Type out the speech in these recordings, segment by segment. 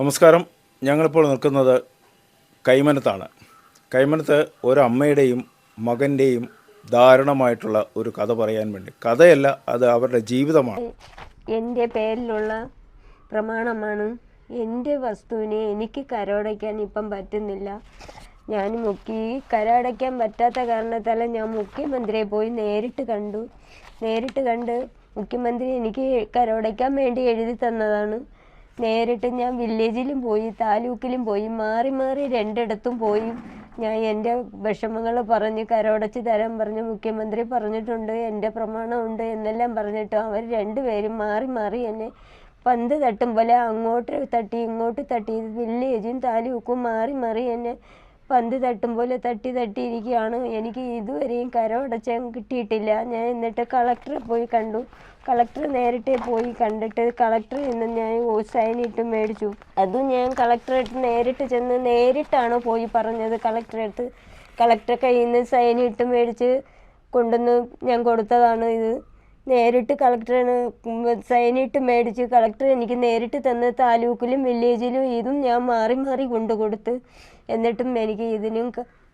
നമസ്കാരം. ഞങ്ങളിപ്പോൾ നിൽക്കുന്നത് കൈമനത്താണ്. കൈമനത്ത് ഒരമ്മയുടെയും മകൻ്റെയും ദാരുണമായിട്ടുള്ള ഒരു കഥ പറയാൻ വേണ്ടി, കഥയല്ല, അത് അവരുടെ ജീവിതമാണ്. എൻ്റെ പേരിലുള്ള പ്രമാണമാണ്. എൻ്റെ വസ്തുവിനെ എനിക്ക് കരമടയ്ക്കാൻ ഇപ്പം പറ്റുന്നില്ല. ഞാൻ കരമടയ്ക്കാൻ പറ്റാത്ത കാരണത്താൽ ഞാൻ മുഖ്യമന്ത്രിയെ പോയി നേരിട്ട് കണ്ട് മുഖ്യമന്ത്രി എനിക്ക് കരമടയ്ക്കാൻ വേണ്ടി എഴുതി തന്നതാണ്. നേരിട്ട് ഞാൻ വില്ലേജിലും പോയി, താലൂക്കിലും പോയി, മാറി മാറി രണ്ടിടത്തും പോയി ഞാൻ എൻ്റെ വിഷമങ്ങൾ പറഞ്ഞ് കരമടച്ച് തരാൻ പറഞ്ഞ് മുഖ്യമന്ത്രി പറഞ്ഞിട്ടുണ്ട്, എൻ്റെ പ്രമാണമുണ്ട് എന്നെല്ലാം പറഞ്ഞിട്ട് അവർ രണ്ടുപേരും മാറി മാറി എന്നെ പന്ത് തട്ടും പോലെ അങ്ങോട്ട് തട്ടി ഇങ്ങോട്ട് തട്ടി, വില്ലേജും താലൂക്കും മാറി മാറി എന്നെ പന്ത് തട്ടും പോലെ തട്ടിയിരിക്കുകയാണ്. എനിക്ക് ഇതുവരെയും കരമടച്ചാൻ കിട്ടിയിട്ടില്ല. ഞാൻ എന്നിട്ട് കളക്ടറെ പോയി കണ്ടു. കളക്ടർ നേരിട്ട് പോയി കണ്ടിട്ട് കളക്ടറിൽ നിന്ന് ഞാൻ സൈനിട്ട് മേടിച്ചു. അതും ഞാൻ കളക്ടറേറ്റ് നേരിട്ട് ചെന്ന് നേരിട്ടാണ് പോയി പറഞ്ഞത്. കളക്ടറെ കയ്യിൽ നിന്ന് സൈനിട്ട് മേടിച്ച് കൊണ്ടുവന്ന് ഞാൻ കൊടുത്തതാണ് ഇത്. നേരിട്ട് കളക്ടറിന് സൈനിട്ട് മേടിച്ച് കളക്ടർ എനിക്ക് നേരിട്ട് തന്ന താലൂക്കിലും വില്ലേജിലും ഇതും ഞാൻ മാറി മാറി കൊണ്ടുകൊടുത്ത്. എന്നിട്ടും എനിക്ക് ഇതിനും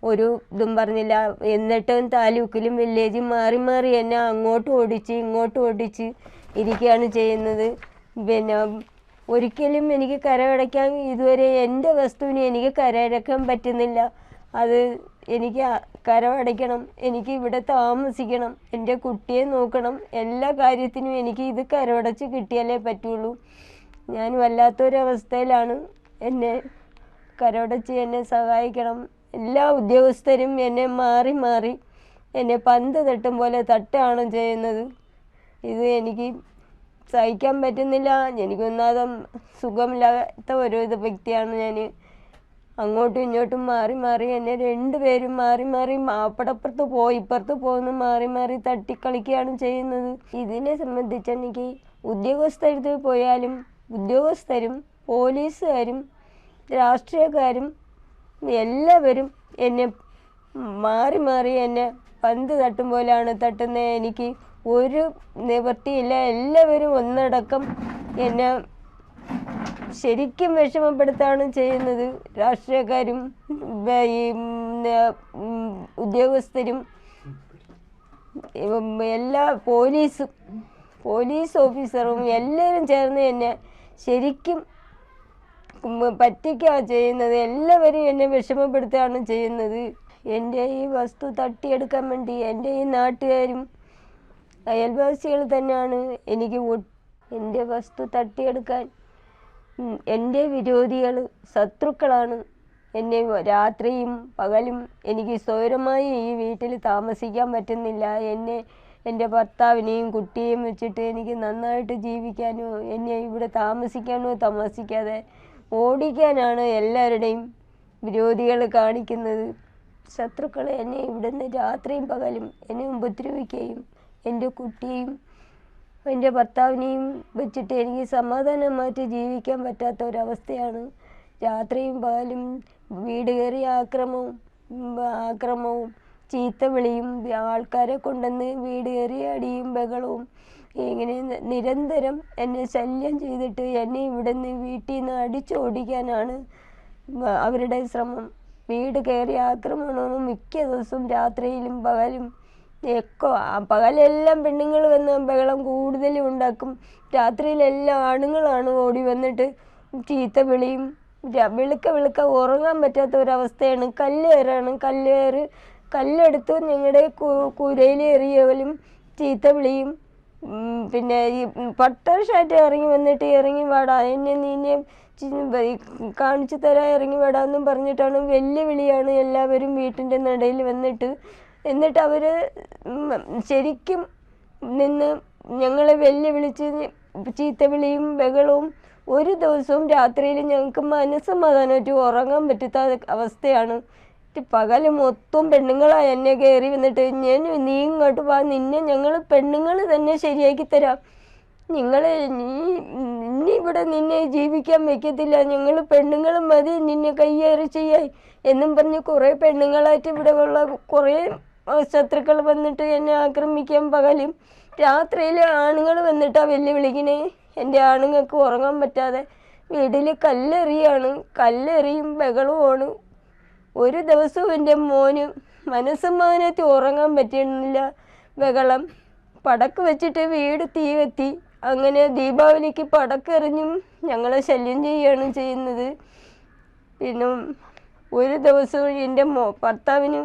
ഒരു ഇതും പറഞ്ഞില്ല. എന്നിട്ടും താലൂക്കിലും വില്ലേജും മാറി മാറി എന്നെ അങ്ങോട്ട് ഓടിച്ച് ഇരിക്കുകയാണ് ചെയ്യുന്നത്. പിന്നെ ഒരിക്കലും എനിക്ക് കരമടയ്ക്കാൻ ഇതുവരെ എൻ്റെ വസ്തുവിന് എനിക്ക് കരമടയ്ക്കാൻ പറ്റുന്നില്ല. അത് എനിക്ക് കരമടയ്ക്കണം, എനിക്ക് ഇവിടെ താമസിക്കണം, എൻ്റെ കുട്ടിയെ നോക്കണം, എല്ലാ കാര്യത്തിനും എനിക്ക് ഇത് കരമടച്ച് കിട്ടിയാലേ പറ്റുള്ളൂ. ഞാൻ വല്ലാത്തൊരവസ്ഥയിലാണ്. എന്നെ കരമടച്ച് എന്നെ സഹായിക്കണം. എല്ലാ ഉദ്യോഗസ്ഥരും എന്നെ മാറി മാറി എന്നെ പന്ത് തട്ടും പോലെ തട്ടാണ് ചെയ്യുന്നത്. ഇത് എനിക്ക് സഹിക്കാൻ പറ്റുന്നില്ല. എനിക്കൊന്നാമത് സുഖമില്ലാത്ത ഒരു വ്യക്തിയാണ് ഞാൻ. അങ്ങോട്ടും ഇങ്ങോട്ടും മാറി മാറി എന്നെ രണ്ടുപേരും മാറി മാറി അപ്പുറത്ത് പോയി ഇപ്പുറത്ത് പോകുന്നു മാറി മാറി തട്ടിക്കളിക്കുകയാണ് ചെയ്യുന്നത്. ഇതിനെ സംബന്ധിച്ച് എനിക്ക് ഉദ്യോഗസ്ഥരത്തിൽ പോയാലും ഉദ്യോഗസ്ഥരും പോലീസുകാരും രാഷ്ട്രീയക്കാരും എല്ലാവരും എന്നെ മാറി മാറി എന്നെ പന്ത് തട്ടും പോലെയാണ് തട്ടുന്നത്. എനിക്ക് ഒരു നിവൃത്തിയില്ല. എല്ലാവരും ഒന്നടക്കം എന്നെ ശരിക്കും വിഷമപ്പെടുത്താണ് ചെയ്യുന്നത്. രാഷ്ട്രീയക്കാരും ഈ ഉദ്യോഗസ്ഥരും എല്ലാ പോലീസ് ഓഫീസറും എല്ലാവരും ചേർന്ന് എന്നെ ശരിക്കും പറ്റിക്കുകയാണ് ചെയ്യുന്നത്. എല്ലാവരും എന്നെ വിഷമപ്പെടുത്തുകയാണ് ചെയ്യുന്നത്. എൻ്റെ ഈ വസ്തു തട്ടിയെടുക്കാൻ വേണ്ടി എൻ്റെ ഈ നാട്ടുകാരും അയൽവാസികൾ തന്നെയാണ് എനിക്ക് എൻ്റെ വസ്തു തട്ടിയെടുക്കാൻ എൻ്റെ വിരോധികൾ ശത്രുക്കളാണ്. എന്നെ രാത്രിയും പകലും എനിക്ക് സ്വൈരമായി ഈ വീട്ടിൽ താമസിക്കാൻ പറ്റുന്നില്ല. എൻ്റെ ഭർത്താവിനെയും കുട്ടിയെയും വെച്ചിട്ട് എനിക്ക് നന്നായിട്ട് ജീവിക്കാനോ എന്നെ ഇവിടെ താമസിക്കാനോ താമസിക്കാതെ ഓടിക്കാനാണ് എല്ലാവരുടെയും വിരോധികൾ കാണിക്കുന്നത്. ശത്രുക്കൾ എന്നെ ഇവിടുന്ന് രാത്രിയും പകലും എന്നെ ഉപദ്രവിക്കുകയും എൻ്റെ കുട്ടിയെയും എൻ്റെ ഭർത്താവിനെയും വെച്ചിട്ട് എനിക്ക് സമാധാനമായിട്ട് ജീവിക്കാൻ പറ്റാത്ത ഒരവസ്ഥയാണ്. രാത്രിയും പകലും വീട് കയറി ആക്രമവും ചീത്തവിളിയും ആൾക്കാരെ കൊണ്ടുവന്ന് വീട് കയറി അടിയും ബഹളവും ഇങ്ങനെ നിരന്തരം എന്നെ ശല്യം ചെയ്തിട്ട് എന്നെ ഇവിടുന്ന് വീട്ടിൽ നിന്ന് അടിച്ചോടിക്കാനാണ് അവരുടെ ശ്രമം. വീട് കയറി ആക്രമണവും മിക്ക ദിവസവും രാത്രിയിലും പകലും പകലെല്ലാം പെണ്ണുങ്ങൾ വന്ന് ബഹളം കൂടുതലും ഉണ്ടാക്കും. രാത്രിയിലെല്ലാം ആണുങ്ങളാണ് ഓടി വന്നിട്ട് ചീത്ത വിളിയും വിളുക്ക ഉറങ്ങാൻ പറ്റാത്ത ഒരവസ്ഥയാണ്. കല്ലെടുത്ത് ഞങ്ങളുടെ കുരയിൽ എറിയവലും ചീത്ത വിളിയും പിന്നെ ഈ പട്ടർ ഷാറ്റ് ഇറങ്ങി വാടാ, നിന്നെ കാണിച്ചു തരാൻ ഇറങ്ങി വാടാന്നും പറഞ്ഞിട്ടാണ് വെല്ലുവിളിയാണ് എല്ലാവരും വീട്ടിൻ്റെ നടയിൽ എന്നിട്ട് അവർ ശരിക്കും നിന്ന് ഞങ്ങളെ വെല്ലുവിളിച്ച് ചീത്തവിളിയും ബഹളവും. ഒരു ദിവസവും രാത്രിയിൽ ഞങ്ങൾക്ക് മനസ്സമാധാനമായിട്ട് ഉറങ്ങാൻ പറ്റാത്ത അവസ്ഥയാണ്. പകല് മൊത്തം പെണ്ണുങ്ങളാണ് എന്നെ കയറി വന്നിട്ട് നീ ഇങ്ങോട്ട് വാ, നിന്നെ ഞങ്ങൾ പെണ്ണുങ്ങൾ തന്നെ ശരിയാക്കി തരാം, ഇനി ഇവിടെ നിന്നെ ജീവിക്കാൻ വയ്ക്കത്തില്ല, ഞങ്ങൾ പെണ്ണുങ്ങൾ മതി നിന്നെ കയ്യേറി ചെയ്യായി എന്നും പറഞ്ഞ് കുറേ പെണ്ണുങ്ങളായിട്ട് ഇവിടെ ഉള്ള കുറേ ശത്രുക്കൾ വന്നിട്ട് എന്നെ ആക്രമിക്കാൻ പകലും രാത്രിയിൽ ആണുങ്ങൾ വന്നിട്ടാണ് വെല്ലുവിളിക്കണേ. എൻ്റെ ആണുങ്ങൾക്ക് ഉറങ്ങാൻ പറ്റാതെ വീട്ടിൽ കല്ലെറിയും ബഹളവുമാണ്. ഒരു ദിവസവും എൻ്റെ മോന് മനസ്സമാനത്തിൽ ഉറങ്ങാൻ പറ്റുന്നില്ല. ബഹളം, പടക്ക് വെച്ചിട്ട് വീട് തീ കത്തി. അങ്ങനെ ദീപാവലിക്ക് പടക്കെറിഞ്ഞും ഞങ്ങളെ ശല്യം ചെയ്യുകയാണ് ചെയ്യുന്നത്. പിന്നെ ഒരു ദിവസവും എൻ്റെ ഭർത്താവിന്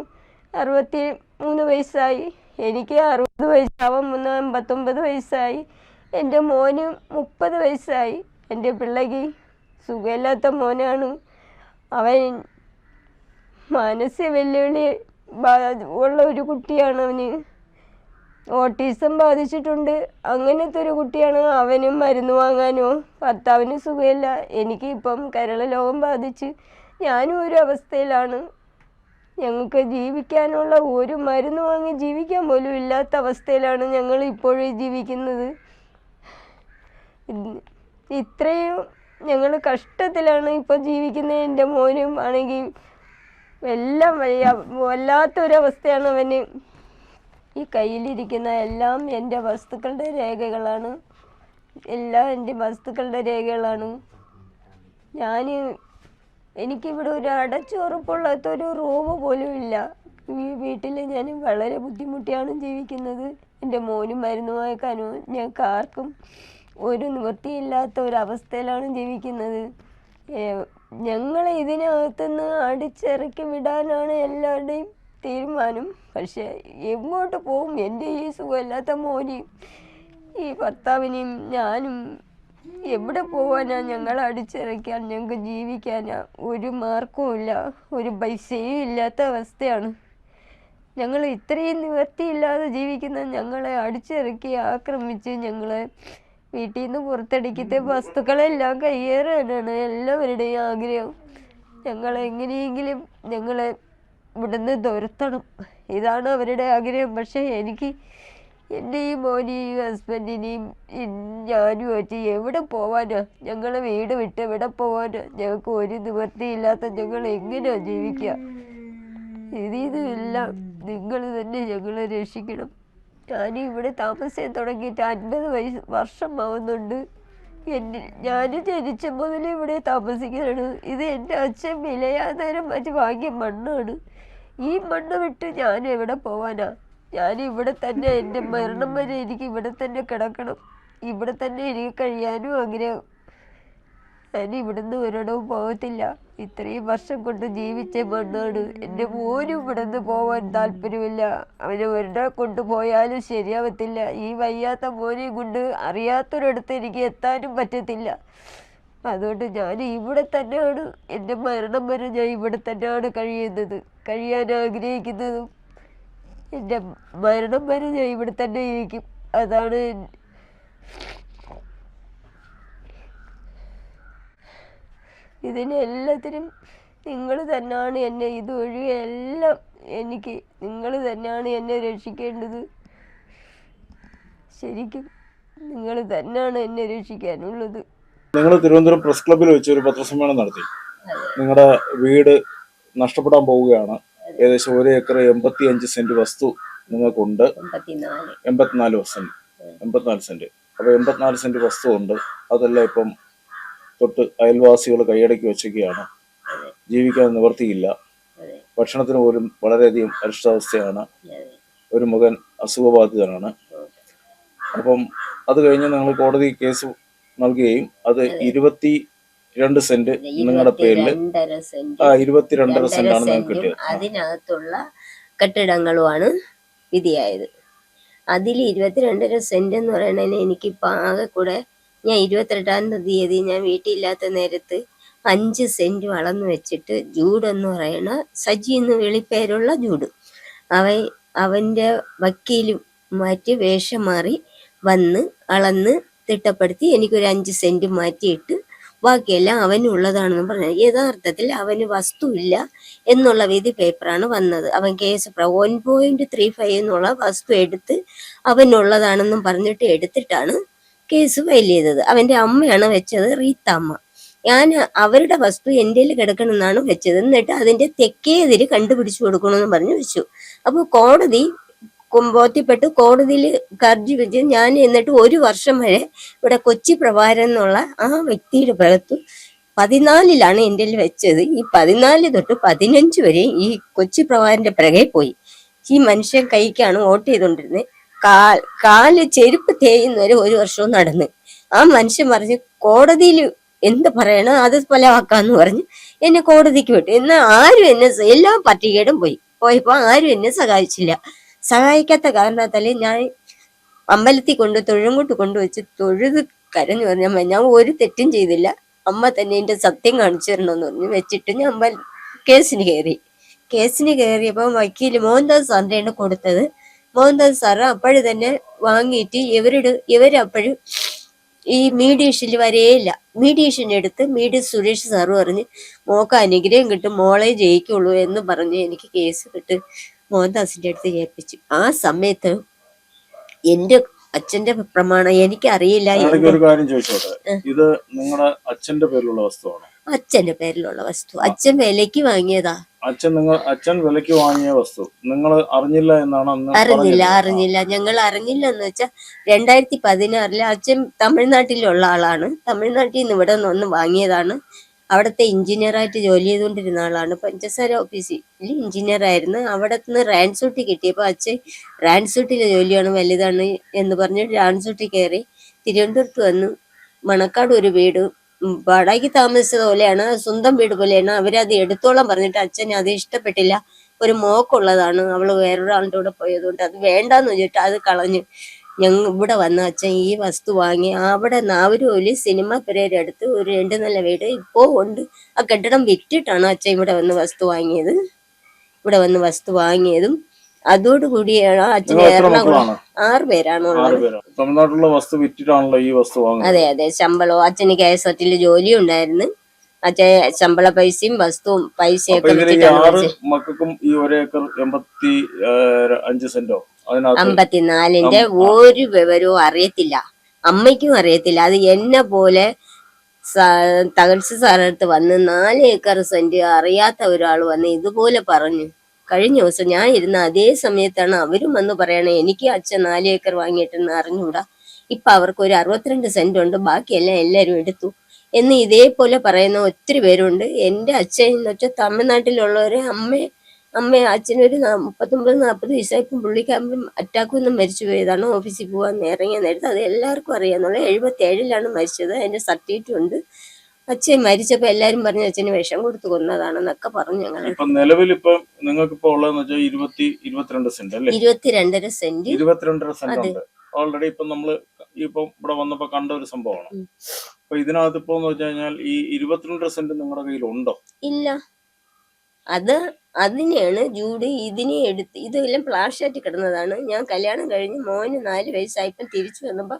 63 വയസ്സായി, എനിക്ക് 60 വയസ്സാവാൻ 89 വയസ്സായി. എൻ്റെ മോന് 30 വയസ്സായി. എൻ്റെ പിള്ളേക്ക് സുഖമില്ലാത്ത മോനാണ്. അവൻ മാനസിക വെല്ലുവിളി ഉള്ള ഒരു കുട്ടിയാണ്. അവന് ഓട്ടിസം ബാധിച്ചിട്ടുണ്ട്. അങ്ങനത്തെ ഒരു കുട്ടിയാണ്. അവനും മരുന്ന് വാങ്ങാനോ, ഭർത്താവിന് സുഖമില്ല. എനിക്ക് ഇപ്പം കരൾ രോഗം ബാധിച്ച് ഞാനും ഒരു അവസ്ഥയിലാണ്. ഞങ്ങൾക്ക് ജീവിക്കാനുള്ള ഒരു മരുന്ന് വാങ്ങി ജീവിക്കാൻ പോലും ഇല്ലാത്ത അവസ്ഥയിലാണ് ഞങ്ങൾ ഇപ്പോഴും ജീവിക്കുന്നത്. ഇത്രയും ഞങ്ങൾ കഷ്ടത്തിലാണ് ഇപ്പോൾ ജീവിക്കുന്നത്. എൻ്റെ മോനും ആണെങ്കിൽ എല്ലാം വല്ലാത്തൊരവസ്ഥയാണ് അവന്. ഈ കയ്യിലിരിക്കുന്ന എല്ലാം എൻ്റെ വസ്തുക്കളുടെ രേഖകളാണ്. എല്ലാം എൻ്റെ വസ്തുക്കളുടെ രേഖകളാണ്. എനിക്കിവിടെ ഒരു അടച്ചുറപ്പുള്ളത്തൊരു റൂം പോലും ഇല്ല. ഈ വീട്ടിൽ ഞാൻ വളരെ ബുദ്ധിമുട്ടിയാണ് ജീവിക്കുന്നത്. എൻ്റെ മോനും മരുന്ന് വാങ്ങിക്കാനോ ഞങ്ങൾക്ക് ആർക്കും ഒരു നിവൃത്തിയില്ലാത്ത ഒരവസ്ഥയിലാണ് ജീവിക്കുന്നത്. ഞങ്ങളെ ഇതിനകത്തുനിന്ന് അടിച്ചിറക്കി വിടാനാണ് എല്ലാവരുടെയും തീരുമാനം. പക്ഷേ എങ്ങോട്ട് പോകും? എൻ്റെ ഈ സുഖമില്ലാത്ത മോനെയും ഈ ഭർത്താവിനെയും ഞാനും എവിടെ പോവാനാ? ഞങ്ങൾ അടിച്ചിറക്കാൻ, ഞങ്ങൾക്ക് ജീവിക്കാനാ ഒരു മാർഗവും ഇല്ല, ഒരു പൈസയും ഇല്ലാത്ത അവസ്ഥയാണ്. ഞങ്ങൾ ഇത്രയും നിവൃത്തിയില്ലാതെ ജീവിക്കുന്ന ഞങ്ങളെ അടിച്ചിറക്കി ആക്രമിച്ച് ഞങ്ങളെ വീട്ടിൽ നിന്ന് പുറത്തടിക്കത്തെ വസ്തുക്കളെല്ലാം കയ്യേറാനാണ് എല്ലാവരുടെയും ആഗ്രഹം. എങ്ങനെയെങ്കിലും ഞങ്ങളെ ഇവിടുന്ന് തുരത്തണം, ഇതാണ് അവരുടെ ആഗ്രഹം. പക്ഷേ എനിക്ക് എൻ്റെ ഈ മോനെയും ഹസ്ബൻഡിനെയും ഞാനുമായിട്ട് എവിടെ പോവാനാ? ഞങ്ങളെ വീട് വിട്ട് എവിടെ പോവാനാ? ഞങ്ങൾക്ക് ഒരു നിവൃത്തിയില്ലാത്ത ഞങ്ങൾ എങ്ങനെയാണ് ജീവിക്കുക? ഇതെല്ലാം നിങ്ങൾ തന്നെ ഞങ്ങളെ രക്ഷിക്കണം. ഞാനിവിടെ താമസിക്കാൻ തുടങ്ങിയിട്ട് 50 വർഷമാവുന്നുണ്ട്. ഞാൻ ജനിച്ച മുതൽ ഇവിടെ താമസിക്കുകയാണ്. ഇത് എൻ്റെ അച്ഛൻ വിലയാധാരം മറ്റ് വാങ്ങിയ മണ്ണാണ്. ഈ മണ്ണ് വിട്ട് ഞാൻ എവിടെ പോവാനാ? ഞാനിവിടെ തന്നെ, എൻ്റെ മരണം വരെ എനിക്ക് ഇവിടെ തന്നെ കിടക്കണം, ഇവിടെ തന്നെ എനിക്ക് കഴിയാനും ആഗ്രഹം. ഞാൻ ഇവിടുന്ന് ഒരിടവും പോകത്തില്ല. ഇത്രയും വർഷം കൊണ്ട് ജീവിച്ച മണ്ണാണ്. എൻ്റെ മോനും ഇവിടുന്ന് പോകാൻ താല്പര്യമില്ല. അവനെ ഒരിടം കൊണ്ടുപോയാലും ശരിയാവത്തില്ല. ഈ വയ്യാത്ത മോനെയും കൊണ്ട് അറിയാത്തൊരിടത്ത് എനിക്ക് എത്താനും പറ്റത്തില്ല. അതുകൊണ്ട് ഞാൻ ഇവിടെ തന്നെയാണ്, എൻ്റെ മരണം വരെ ഞാൻ ഇവിടെ തന്നെയാണ് കഴിയാൻ ആഗ്രഹിക്കുന്നതും. എൻ്റെ മരണം വരെ ഞാൻ ഇവിടെ തന്നെ ഇരിക്കും. അതാണ് ഇതിനെല്ലാത്തിനും നിങ്ങൾ തന്നെയാണ് എന്നെ, ഇതൊഴികെ എല്ലാം നിങ്ങൾ തന്നെയാണ് എന്നെ രക്ഷിക്കേണ്ടത്. ശരിക്കും നിങ്ങൾ തന്നെയാണ് എന്നെ രക്ഷിക്കാനുള്ളത്. നിങ്ങൾ തിരുവനന്തപുരം പ്രസ് ക്ലബ്ബിൽ വെച്ച് ഒരു പത്രസമ്മേളനം നടത്തി. നിങ്ങളുടെ വീട് നഷ്ടപ്പെടാൻ പോവുകയാണ്. ഏകദേശം 1 ഏക്കർ 85 സെന്റ് വസ്തു നിങ്ങൾക്കുണ്ട്. 84 സെന്റ്. അപ്പോൾ 84 സെന്റ് വസ്തു ഉണ്ട്. അതെല്ലാം ഇപ്പം തൊട്ട് അയൽവാസികൾ കൈയടക്കി വെച്ചൊക്കെയാണ്. ജീവിക്കാൻ നിവർത്തിയില്ല. ഭക്ഷണത്തിന് പോലും വളരെയധികം അരിഷ്ടാവസ്ഥയാണ്. ഒരു മകൻ അസുഖബാധിതനാണ്. അപ്പം അത് കഴിഞ്ഞ് നിങ്ങൾ കോടതി കേസ് നൽകുകയും അത് 22 സെന്റ് നിങ്ങളുടെ പേരിൽ 22.5 സെന്റാണ് നിങ്ങൾക്ക് കിട്ടിയത്. അതിനകത്തുള്ള കെട്ടിടങ്ങളുമാണ് വിധിയായത്. അതിൽ 22.5 സെന്റ് എന്ന് പറയുന്നതിന് എനിക്കിപ്പോൾ ആകെ കൂടെ, ഞാൻ 28-ാം തീയതി ഞാൻ വീട്ടിലില്ലാത്ത നേരത്ത് 5 സെന്റ് വളർന്നു വെച്ചിട്ട് ജൂഡ് എന്ന് പറയുന്ന സജി എന്ന് വിളിപ്പേരുള്ള ജൂഡ്, അവൻ്റെ വക്കീലും മാറ്റി വേഷം മാറി വന്ന് അളന്ന് തിട്ടപ്പെടുത്തി എനിക്കൊരു 5 സെന്റ് മാറ്റിയിട്ട് ബാക്കിയെല്ലാം അവനുള്ളതാണെന്ന് പറഞ്ഞു. യഥാർത്ഥത്തിൽ അവന് വസ്തുവില്ല എന്നുള്ള വിധി പേപ്പറാണ് വന്നത്. അവൻ കേസ് 1.35 എന്നുള്ള വസ്തു എടുത്ത് അവനുള്ളതാണെന്നും പറഞ്ഞിട്ട് എടുത്തിട്ടാണ് കേസ് ഫയൽ ചെയ്തത്. അവൻ്റെ അമ്മയാണ് വെച്ചത്, റീത്തമ്മ. ഞാൻ അവരുടെ വസ്തു എൻ്റെ കിടക്കണമെന്നാണ് വെച്ചത്. എന്നിട്ട് അതിൻ്റെ തെക്കേതിര് കണ്ടുപിടിച്ചു കൊടുക്കണമെന്ന് പറഞ്ഞു വെച്ചു. അപ്പോൾ കോടതി ബോധ്യപ്പെട്ട് കോടതിയിൽ ഹർജി വെച്ച് ഞാൻ എന്നിട്ട് 1 വർഷം വരെ ഇവിടെ കൊച്ചി പ്രഭാകരൻ എന്നുള്ള ആ വ്യക്തിയുടെ ഭാഗത്ത് 14 എൻ്റെ വെച്ചത്. ഈ 14 തൊട്ട് 15 വരെ ഈ കൊച്ചി പ്രഭാകരന്റെ പിറകെ പോയി. ഈ മനുഷ്യൻ കൈക്കാണ് വോട്ട് ചെയ്തോണ്ടിരുന്നത്. കാല് ചെരുപ്പ് തേയുന്നവരെ 1 വർഷവും നടന്ന്. ആ മനുഷ്യൻ പറഞ്ഞ് കോടതിയിൽ എന്ത് പറയണം അത് ഫലമാക്കാന്ന് പറഞ്ഞ് എന്നെ കോടതിക്ക് വിട്ടു. എന്നാൽ ആരും എന്നെ എല്ലാ പട്ടികയിലും പോയപ്പോ ആരും എന്നെ സഹായിച്ചില്ല. സഹായിക്കാത്ത കാരണത്താല് ഞാൻ അമ്പലത്തിൽ തൊഴുങ്കോട്ട് കൊണ്ടുവച്ച് തൊഴുത് കരഞ്ഞു പറഞ്ഞു, ഞാൻ ഒരു തെറ്റും ചെയ്തില്ല, അമ്മ തന്നെ എന്റെ സത്യം കാണിച്ചു തരണമെന്ന് പറഞ്ഞു വെച്ചിട്ട് ഞാൻ കേസിന് കയറിയപ്പോ വക്കീല് മോഹൻദാസ് സാറിന്റെ കൊടുത്തത്. മോഹൻദാസ് സാറ് അപ്പോഴും തന്നെ വാങ്ങിയിട്ട് ഇവരപ്പോഴും ഈ മീഡിയേഷനിൽ വരെയില്ല. മീഡിയേഷൻ എടുത്ത് സുരേഷ് സാറ് പറഞ്ഞ് മോക്ക് അനുഗ്രഹം കിട്ടും, മോളെ ജയിക്കുള്ളൂ എന്ന് പറഞ്ഞ് എനിക്ക് കേസ് കിട്ട് മോഹൻദാസിന്റെ അടുത്ത് ഏൽപ്പിച്ചു. ആ സമയത്ത് എന്റെ അച്ഛന്റെ പ്രമാണം എനിക്കറിയില്ല. ഒരു കാര്യം ചോദിച്ചോട്ടെ, ഇത് നിങ്ങളുടെ അച്ഛന്റെ പേരിലുള്ള വസ്തുവാണോ? അച്ഛന്റെ പേരിലുള്ള വസ്തു. അച്ഛൻ വിലക്ക് വാങ്ങിയതാ. അച്ഛൻ വിലക്ക് വാങ്ങിയ വസ്തു നിങ്ങൾ അറിഞ്ഞില്ല എന്നാണ് അന്ന്? അറിഞ്ഞില്ല. ഞങ്ങൾ അറിഞ്ഞില്ല എന്ന് വെച്ചാൽ 2016 അച്ഛൻ തമിഴ്നാട്ടിലുള്ള ആളാണ്. തമിഴ്നാട്ടിൽ നിന്ന് ഇവിടെ നിന്ന് വാങ്ങിയതാണ്. അവിടുത്തെ എഞ്ചിനീയറായിട്ട് ജോലി ചെയ്തുകൊണ്ടിരുന്ന ആളാണ്. പഞ്ചസാര ഓഫീസിൽ എഞ്ചിനീയർ ആയിരുന്നു. അവിടെ നിന്ന് റാൻസൂട്ടി കിട്ടിയപ്പോൾ അച്ഛൻ റാൻസൂട്ടിലെ ജോലിയാണ് വലുതാണ് എന്ന് പറഞ്ഞ് റാൻസൂട്ടി കയറി തിരുവനന്തപുരത്ത് വന്ന് മണക്കാട് ഒരു വീട് വാടകയ്ക്ക് താമസിച്ചത് പോലെയാണ്, സ്വന്തം വീട് പോലെയാണ്. അവരത് എടുത്തോളം പറഞ്ഞിട്ട് അച്ഛന് അത് ഇഷ്ടപ്പെട്ടില്ല. ഒരു മോക്കുള്ളതാണ്, അവള് വേറൊരാളുടെ കൂടെ പോയതുകൊണ്ട് അത് വേണ്ടാന്ന് വെച്ചിട്ട് അത് കളഞ്ഞ് ഇവിടെ വന്ന അച്ഛൻ ഈ വസ്തു വാങ്ങി. അവിടെ നാവൂര് സിനിമ പെരേര അടുത്ത് ഒരു 2 നില വീട് ഇപ്പോ ഉണ്ട്. ആ കെട്ടിടം വിറ്റിട്ടാണ് അച്ഛൻ ഇവിടെ വന്ന് വസ്തു വാങ്ങിയതും അതോടുകൂടിയാണ് അച്ഛൻ എറണാകുളം 6 പേരാണ് ഉള്ളത്. തമിഴ്നാട്ടിലുള്ള വസ്തു വിറ്റിട്ടാണല്ലോ ഈ വസ്തു വാങ്ങുന്നത്. അതെ. ശമ്പളവും അച്ഛന് KSRTയിൽ ജോലി ഉണ്ടായിരുന്നു. അച്ഛൻ ശമ്പള പൈസയും വസ്തുവും പൈസയൊക്കെ മക്കൾക്കും ഈ 1 ഏക്കർ 85 സെന്റോ 54ന്റെ ഒരു വിവരവും അറിയത്തില്ല. അമ്മയ്ക്കും അറിയത്തില്ല. അത് എന്നെ പോലെ തകഴ്ച സാറടുത്ത് വന്ന് 4 ഏക്കർ സെന്റ് അറിയാത്ത ഒരാൾ വന്ന് ഇതുപോലെ പറഞ്ഞു. കഴിഞ്ഞ ദിവസം ഞാൻ ഇരുന്ന അതേ സമയത്താണ് അവരും വന്ന് പറയണേ എനിക്ക് അച്ഛൻ 4 ഏക്കർ വാങ്ങിയിട്ടെന്ന് അറിഞ്ഞൂടാ, ഇപ്പൊ അവർക്ക് ഒരു 62 സെന്റ് ഉണ്ട്, ബാക്കിയെല്ലാം എല്ലാരും എടുത്തു എന്ന് ഇതേപോലെ പറയുന്ന ഒത്തിരി പേരുണ്ട്. എന്റെ അച്ഛൻ എന്ന് വെച്ചാൽ തമിഴ്നാട്ടിലുള്ളവരെ അച്ഛനൊരു 39-40 വയസ്സായപ്പം പുള്ളിക്കാരൻ അറ്റാക്കൊന്നും മരിച്ചു പോയതാണ്. ഓഫീസിൽ പോകാൻ ഇറങ്ങിയ നേരത്ത് അത് എല്ലാവർക്കും അറിയാന്നുള്ള 77 മരിച്ചത്. അതിന്റെ സർട്ടിഫിക്കറ്റ് ഉണ്ട്. അച്ഛൻ മരിച്ചപ്പോ എല്ലാരും പറഞ്ഞു അച്ഛന് വിഷം കൊടുത്ത് കൊന്നതാണെന്നൊക്കെ പറഞ്ഞു. ഞങ്ങൾ നിലവിൽ ഇപ്പൊ നിങ്ങൾക്ക് ഇപ്പൊ ഉള്ളതെന്ന് വെച്ചാൽ 22 സെന്റ് അല്ലേ? 22.5 സെന്റ്. 22 സെന്റ് ഉണ്ട് ഓൾറെഡി. ഇപ്പൊ നമ്മള് ഇവിടെ വന്നപ്പോ കണ്ട ഒരു സംഭവമാണ്. അപ്പൊ ഇതിനകത്ത് ഇപ്പൊ വെച്ച് കഴിഞ്ഞാൽ ഈ 22 സെന്റ് നിങ്ങളുടെ കയ്യിൽ ഉണ്ടോ? ഇല്ല. അതിനെയാണ് ജൂഡ് ഇതിനെ എടുത്ത് ഇതെല്ലാം ഫ്ലാഷായിട്ട് കിടന്നതാണ്. ഞാൻ കല്യാണം കഴിഞ്ഞ് മോന് 4 വയസ്സായപ്പോൾ തിരിച്ചു വന്നപ്പോ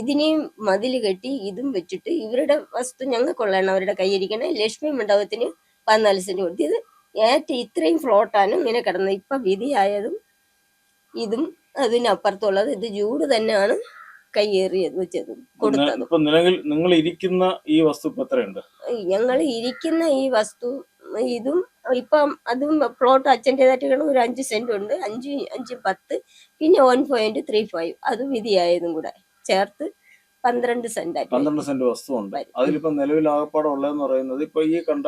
ഇതിനെയും മതില് കെട്ടി ഇതും വെച്ചിട്ട് ഇവരുടെ വസ്തു ഞങ്ങൾക്കുള്ളതാണ് അവരുടെ കയ്യിരിക്കണേ. ലക്ഷ്മി മണ്ഡപത്തിന് 14 സെന്റ് കൊടുത്ത് ഇത് ഇത്രയും ഫ്ലോട്ടാണ് ഇങ്ങനെ കിടന്നത്. ഇപ്പൊ വിധിയായതും ഇതും അതിനപ്പുറത്തുള്ളത് ഇത് ജൂഡ് തന്നെയാണ് കയ്യേറിയത് വെച്ചതും കൊടുത്തതും. നിങ്ങൾ ഇരിക്കുന്ന ഈ വസ്തു ഇപ്പൊ എത്രയുണ്ട്? ഞങ്ങൾ ഇരിക്കുന്ന ഈ വസ്തു ഇതും ഇപ്പം അതും പ്ലോട്ട് അച്ഛൻ്റെതായിട്ട് ഒരു 5 സെന്റ് ഉണ്ട്. 5 10 പിന്നെ 1.35 അതും വിധിയായതും കൂടെ ചേർത്ത് 12 സെന്റ് ആയിട്ട് 12 സെന്റ് വസ്തു ഉണ്ട്. അതിലിപ്പോ നിലവിൽ ആകപ്പാടെ ഉള്ളതെന്ന് പറയുന്നത് ഇപ്പൊ ഈ കണ്ട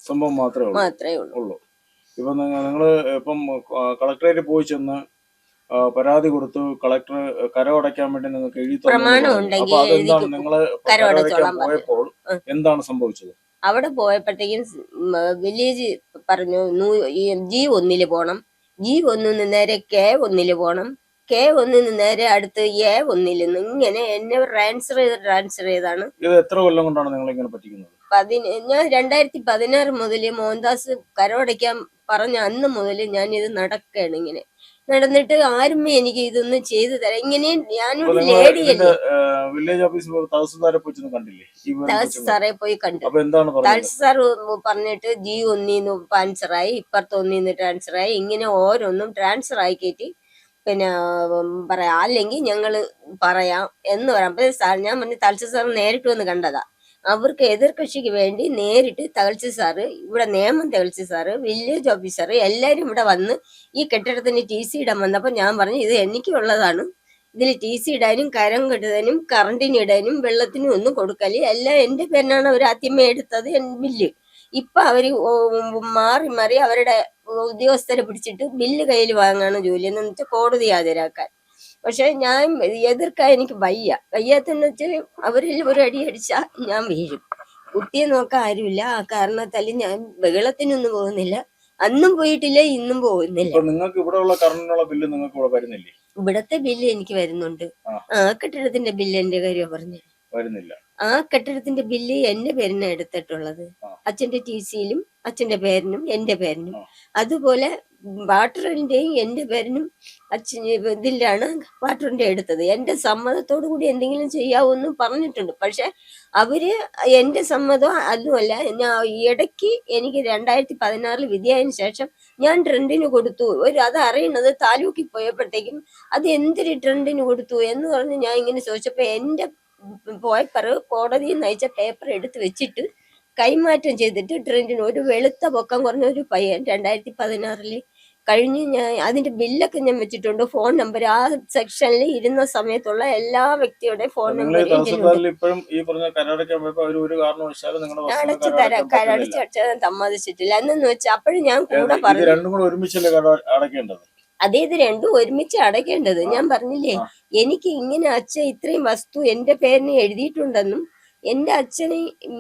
സംഭവം മാത്രമേ ഉള്ളൂ. ഇപ്പൊ നിങ്ങള് ഇപ്പം കളക്ടറേറ്റ് പോയി ചെന്ന് പരാതി കൊടുത്തു, കളക്ടർ കരമടയ്ക്കാൻ വേണ്ടി നിങ്ങൾക്ക് എഴുതി അപ്പൊ അതെന്താണ് നിങ്ങള് പോയപ്പോൾ എന്താണ് സംഭവിച്ചത്? അവിടെ പോയപ്പോഴത്തേക്കും വില്ലേജ് പറഞ്ഞു G1 പോണം, G1 നേരെ K1 പോണം, K1 നേരെ അടുത്ത് A1 ഇങ്ങനെ എന്നെ ട്രാൻസ്ഫർ ചെയ്താണ്. ഇത് എത്ര കൊല്ലം കൊണ്ടാണ് നിങ്ങൾ ഇങ്ങനെ പറ്റിക്കുന്നത്? ഞാൻ 2016 മുതല് മോഹൻദാസ് കരമടയ്ക്കാൻ പറഞ്ഞ അന്ന് മുതൽ ഞാൻ ഇത് നടക്കുകയാണ്. ഇങ്ങനെ നടന്നിട്ട് ആരും എനിക്ക് ഇതൊന്നും ചെയ്തു തരാം. ഇങ്ങനെ ഞാനൊരു ലേഡിയല്ലേ. വില്ലേജ് ഓഫീസിൽ തഹസിൽദാരെ പോയി കണ്ടു. തഹസിൽദാർ പറഞ്ഞിട്ട് G1 ട്രാൻസ്ഫറായി, ഇപ്പുറത്ത് 1 ട്രാൻസ്ഫറായി, ഇങ്ങനെ ഓരോന്നും ട്രാൻസ്ഫർ ആക്കിയിട്ട് പിന്നെ പറയാം അല്ലെങ്കിൽ ഞങ്ങള് പറയാം എന്ന് പറയാം. ഞാൻ പറഞ്ഞു തഹസിൽ സാർ നേരിട്ട് വന്ന് കണ്ടതാ. അവർക്ക് എതിർകക്ഷിക്ക് വേണ്ടി നേരിട്ട് തകഴ്ച സാറ്, ഇവിടെ നിയമം തകഴ്ച സാറ്, വില്ലേജ് ഓഫീസർ എല്ലാരും ഇവിടെ വന്ന് ഈ കെട്ടിടത്തിന് TC ഇടാൻ വന്നപ്പോ ഞാൻ പറഞ്ഞു ഇത് എനിക്കുള്ളതാണ്, ഇതിൽ TC ഇടാനും കരം കെട്ടുന്നതിനും കറണ്ടിന് ഇടാനും വെള്ളത്തിനും ഒന്നും കൊടുക്കല് എല്ലാം എന്റെ പേരിനാണ് അവർ ആദ്യമേ എടുത്തത് ബില്ല്. ഇപ്പൊ അവര് മാറി മാറി അവരുടെ ഉദ്യോഗസ്ഥരെ പിടിച്ചിട്ട് ബില്ല് കയ്യിൽ വാങ്ങാണ് ജോലി, എന്ന് വെച്ചാൽ കോടതി ഹാജരാക്കാൻ. പക്ഷെ ഞാൻ എതിർക്കാൻ എനിക്ക് വയ്യാത്തെന്ന് വെച്ചാൽ അവരിൽ ഒരു അടി അടിച്ചാ ഞാൻ വീഴും. കുട്ടിയെ നോക്കാൻ ആരുമില്ല. ആ കാരണത്താൽ ഞാൻ ബഹളത്തിനൊന്നും പോകുന്നില്ല. അന്നും പോയിട്ടില്ല, ഇന്നും പോകുന്നില്ല. നിങ്ങൾക്ക് ഇവിടെയുള്ള കറണ്ടിനുള്ള ബില്ല് നിങ്ങൾക്ക് ഇവിടെ വരുന്നില്ലേ? ഇവിടത്തെ ബില്ല് എനിക്ക് വരുന്നുണ്ട്. ആ കെട്ടിടത്തിന്റെ ബില്ല് എന്റെ കാര്യം പറഞ്ഞു വരുന്നില്ല. ആ കെട്ടിടത്തിന്റെ ബില്ല് എന്റെ പേരിനാണ് എടുത്തിട്ടുള്ളത്. അച്ഛന്റെ TCയിലും അച്ഛന്റെ പേരിനും എന്റെ പേരിനും. അതുപോലെ വാട്ടറിന്റെയും എന്റെ പേരിനും അച്ഛൻ ഇതിലാണ് വാട്ടറിന്റെ എടുത്തത്. എന്റെ സമ്മതത്തോടു കൂടി എന്തെങ്കിലും ചെയ്യാവൂന്നും പറഞ്ഞിട്ടുണ്ട്. പക്ഷെ അവര് എന്റെ സമ്മതം അതുമല്ല. ഞാൻ ഇടയ്ക്ക് എനിക്ക് 2016 വിധിയായതിനു ശേഷം ഞാൻ ട്രെൻഡിന് കൊടുത്തു. അത് അറിയണത് താലൂക്കിൽ പോയപ്പോഴത്തേക്കും അത് എന്തൊരു ട്രെൻഡിന് കൊടുത്തു എന്ന് പറഞ്ഞ് ഞാൻ ഇങ്ങനെ ചോദിച്ചപ്പോ എന്റെ പേപ്പർ കോടതിയിൽ നയിച്ച പേപ്പർ എടുത്ത് വെച്ചിട്ട് കൈമാറ്റം ചെയ്തിട്ട് ട്രെൻഡിന് ഒരു വെളുത്ത പൊക്കം കുറഞ്ഞ ഒരു പയ്യൻ 2016 കഴിഞ്ഞ് ഞാൻ അതിന്റെ ബില്ലൊക്കെ ഞാൻ വെച്ചിട്ടുണ്ട്. ഫോൺ നമ്പർ ആ സെക്ഷനിൽ ഇരുന്ന സമയത്തുള്ള എല്ലാ വ്യക്തിയുടെ ഫോൺ നമ്പർ കരടച്ച് സമ്മതിച്ചിട്ടില്ല. എന്നു വെച്ചാൽ അപ്പോഴും ഞാൻ കൂടെ പറഞ്ഞു അതേ ഇത് രണ്ടും ഒരുമിച്ച് അടയ്ക്കേണ്ടത്. ഞാൻ പറഞ്ഞില്ലേ എനിക്ക് ഇങ്ങനെ അച്ഛൻ ഇത്രയും വസ്തു എന്റെ പേരിന് എഴുതിയിട്ടുണ്ടെന്നും എന്റെ അച്ഛന്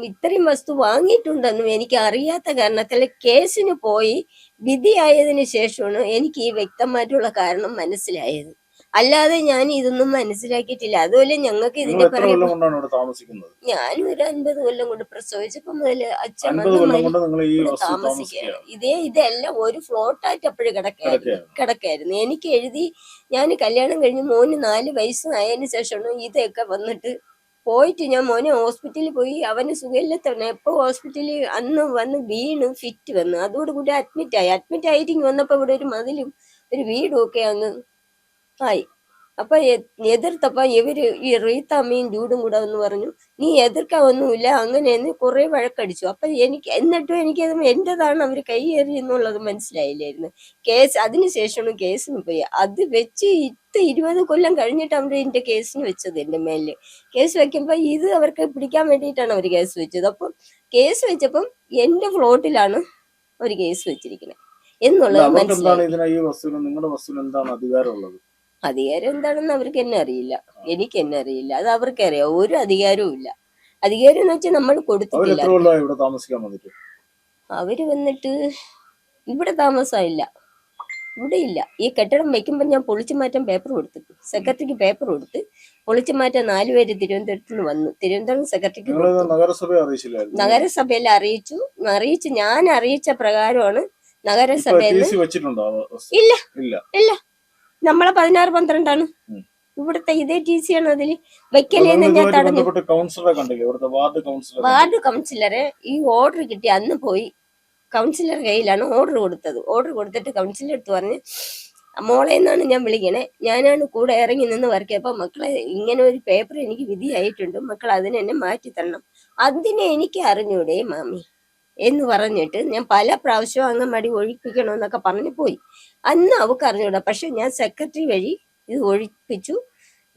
ഇത്രയും വസ്തു വാങ്ങിയിട്ടുണ്ടെന്നും എനിക്ക് അറിയാത്ത കാരണത്തിൽ കേസിന് പോയി വിധിയായതിനു ശേഷമാണ് എനിക്ക് ഈ വ്യക്തമായിട്ടുള്ള കാരണം മനസ്സിലായത്. അല്ലാതെ ഞാൻ ഇതൊന്നും മനസ്സിലാക്കിയിട്ടില്ല. അതുപോലെ ഞങ്ങൾക്ക് ഇതിന്റെ ഞാനും ഒരു 50 കൊല്ലം കൊണ്ട് പ്രസവിച്ചപ്പോ മുതല് അച്ഛൻ താമസിക്കുകയാണ്. ഇതെല്ലാം ഒരു ഫ്ലോട്ടായിട്ട് അപ്പോഴും കിടക്കായിരുന്നു. എനിക്ക് എഴുതി ഞാൻ കല്യാണം കഴിഞ്ഞ് മോന് 4 വയസ്സായതിനു ശേഷമാണ് ഇതൊക്കെ വന്നിട്ട് പോയിട്ട് ഞാൻ മോനെ ഹോസ്പിറ്റലിൽ പോയി. അവന് സുഖമില്ലാത്തവനെ എപ്പോ ഹോസ്പിറ്റലിൽ അന്ന് വന്ന് വീണ് ഫിറ്റ് വന്നു. അതോടുകൂടി അഡ്മിറ്റ് ആയിട്ട് വന്നപ്പോ ഇവിടെ ഒരു മതിലും ഒരു വീടും ഒക്കെ അങ്ങ് ആയി. അപ്പൊ എതിർത്തപ്പോ ഇവര് ഈ റീത്താമ്മയും ജൂഡും കൂടെ എന്ന് പറഞ്ഞു നീ എതിർക്കാൻ ഒന്നുമില്ല അങ്ങനെയെന്ന് കുറെ വഴക്കടിച്ചു. അപ്പൊ എന്നിട്ടും എനിക്കത് എന്റേതാണ് അവര് കൈയേറി എന്നുള്ളത് മനസ്സിലായില്ലായിരുന്നു. അതിനുശേഷമാണ് കേസിന് പോയി. അത് വെച്ച് 20 കൊല്ലം കഴിഞ്ഞിട്ട് അവര് എന്റെ കേസിന് വെച്ചത്. എന്റെ മേലില് കേസ് വെക്കുമ്പോ ഇത് അവർക്ക് പിടിക്കാൻ വേണ്ടിയിട്ടാണ് അവര് കേസ് വെച്ചത്. അപ്പം കേസ് വെച്ചപ്പം എന്റെ ഫ്ലോട്ടിലാണ് അവര് കേസ് വെച്ചിരിക്കുന്നത് എന്നുള്ളത് മനസ്സിലായി. അധികാരം എന്താണെന്ന് അവർക്ക് എന്നെ അറിയില്ല, എനിക്ക് എന്നെ അറിയില്ല. അത് അവർക്കറിയാം. ഒരു അധികാരവും ഇല്ല. അധികാരം എന്ന് വെച്ചാൽ നമ്മൾ കൊടുത്തിട്ടില്ല. അവര് വന്നിട്ട് ഇവിടെ താമസമില്ല, ഇവിടെ ഇല്ല. ഈ കെട്ടിടം വെക്കുമ്പോൾ ഞാൻ പൊളിച്ചു മാറ്റാൻ പേപ്പർ കൊടുത്തു, സെക്രട്ടറിക്ക് പേപ്പർ കൊടുത്ത് പൊളിച്ചു മാറ്റാൻ 4 പേര് തിരുവനന്തപുരത്ത് നിന്ന് വന്നു. തിരുവനന്തപുരം സെക്രട്ടറിക്ക് നഗരസഭയിൽ അറിയിച്ചു. ഞാൻ അറിയിച്ച പ്രകാരമാണ് നഗരസഭയിൽ ഇല്ല ഇല്ല നമ്മളെ 16-12 ഇവിടുത്തെ ഇതേ TC ആണ് അതില് വെക്കലേന്ന് ഞാൻ തടഞ്ഞു. വാർഡ് കൗൺസിലറെ ഈ ഓർഡർ കിട്ടി അന്ന് പോയി കൗൺസിലർ കയ്യിലാണ് ഓർഡർ കൊടുത്തത്. ഓർഡർ കൊടുത്തിട്ട് കൗൺസിലർ എടുത്ത് പറഞ്ഞ് മോളെ എന്നാണ് ഞാൻ വിളിക്കണേ, ഞാനാണ് കൂടെ ഇറങ്ങി നിന്ന് വർക്കിയപ്പോ മക്കളെ ഇങ്ങനെ ഒരു പേപ്പർ എനിക്ക് വിധിയായിട്ടുണ്ട്, മക്കൾ അതിനെ എന്നെ മാറ്റി തരണം. അതിനെ എനിക്ക് അറിഞ്ഞൂടെ മാമി എന്ന് പറഞ്ഞിട്ട് ഞാൻ പല പ്രാവശ്യവും അംഗൻവാടി ഒഴിപ്പിക്കണമെന്നൊക്കെ പറഞ്ഞു പോയി. അന്ന് അവർക്ക് അറിഞ്ഞൂടാ. പക്ഷെ ഞാൻ സെക്രട്ടറി വഴി ഇത് ഒഴിപ്പിച്ചു,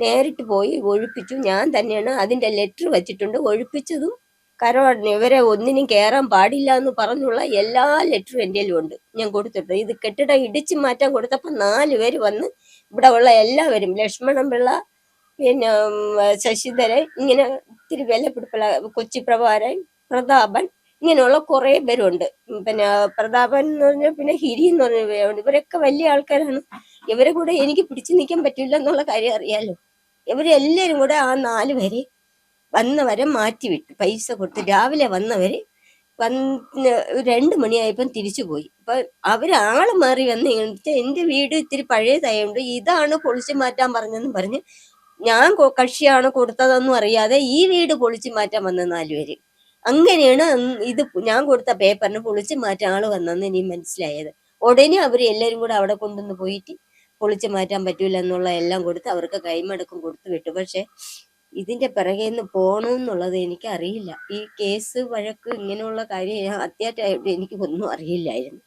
നേരിട്ട് പോയി ഒഴിപ്പിച്ചു. ഞാൻ തന്നെയാണ് അതിന്റെ ലെറ്റർ വെച്ചിട്ടുണ്ട്. ഒഴിപ്പിച്ചതും കരവാടിന് ഇവരെ ഒന്നിനും കയറാൻ പാടില്ല എന്ന് പറഞ്ഞുള്ള എല്ലാ ലെറ്ററും എൻ്റെ ഉണ്ട്, ഞാൻ കൊടുത്തിട്ടുണ്ട്. ഇത് കെട്ടിടം ഇടിച്ചു മാറ്റാൻ കൊടുത്തപ്പോൾ 4 പേര് വന്ന് ഇവിടെ ഉള്ള എല്ലാവരും, ലക്ഷ്മണൻ പിള്ള, പിന്നെ ശശിധരൻ, ഇങ്ങനെ ഇത്തിരി വിലപിടിപ്പുള്ള കൊച്ചി പ്രഭാരൻ, പ്രതാപൻ, ഇങ്ങനെയുള്ള കുറെ പേരുണ്ട്. പിന്നെ പ്രതാപൻ എന്ന് പറഞ്ഞാൽ പിന്നെ ഹിരി എന്ന് പറഞ്ഞ ഇവരൊക്കെ വലിയ ആൾക്കാരാണ്. ഇവരെ കൂടെ എനിക്ക് പിടിച്ചു നിൽക്കാൻ പറ്റില്ല എന്നുള്ള കാര്യം അറിയാലോ. ഇവരെല്ലാരും കൂടെ ആ 4 പേര് വന്നവരെ മാറ്റിവിട്ടു, പൈസ കൊടുത്ത്. രാവിലെ വന്നവര് 2 മണിയായപ്പം തിരിച്ചു പോയി. അപ്പൊ അവരാള് മാറി വന്ന് എന്റെ വീട് ഇത്തിരി പഴയതായോണ്ട് ഇതാണ് പൊളിച്ചു മാറ്റാൻ പറഞ്ഞെന്ന് പറഞ്ഞ് ഞാൻ കക്ഷിയാണ് കൊടുത്തതെന്നും അറിയാതെ ഈ വീട് പൊളിച്ചു മാറ്റാൻ വന്ന 4 പേര്. അങ്ങനെയാണ് ഇത് ഞാൻ കൊടുത്ത പേപ്പറിന് പൊളിച്ചു മാറ്റാൻ ആള് വന്നെന്ന് ഇനി മനസ്സിലായത്. ഉടനെ അവര് എല്ലാരും കൂടെ അവിടെ കൊണ്ടുവന്ന് പോയിട്ട് പൊളിച്ചു മാറ്റാൻ പറ്റൂല എന്നുള്ള എല്ലാം കൊടുത്ത് അവർക്ക് കൈമടക്കം കൊടുത്തു വിട്ടു. പക്ഷെ ഇതിന്റെ പിറകെ നിന്ന് പോകണമെന്നുള്ളത് എനിക്ക് അറിയില്ല. ഈ കേസ് വഴക്ക് ഇങ്ങനെയുള്ള കാര്യം ഞാൻ ആദ്യമായിട്ടായിട്ട് എനിക്ക് ഒന്നും അറിയില്ലായിരുന്നു.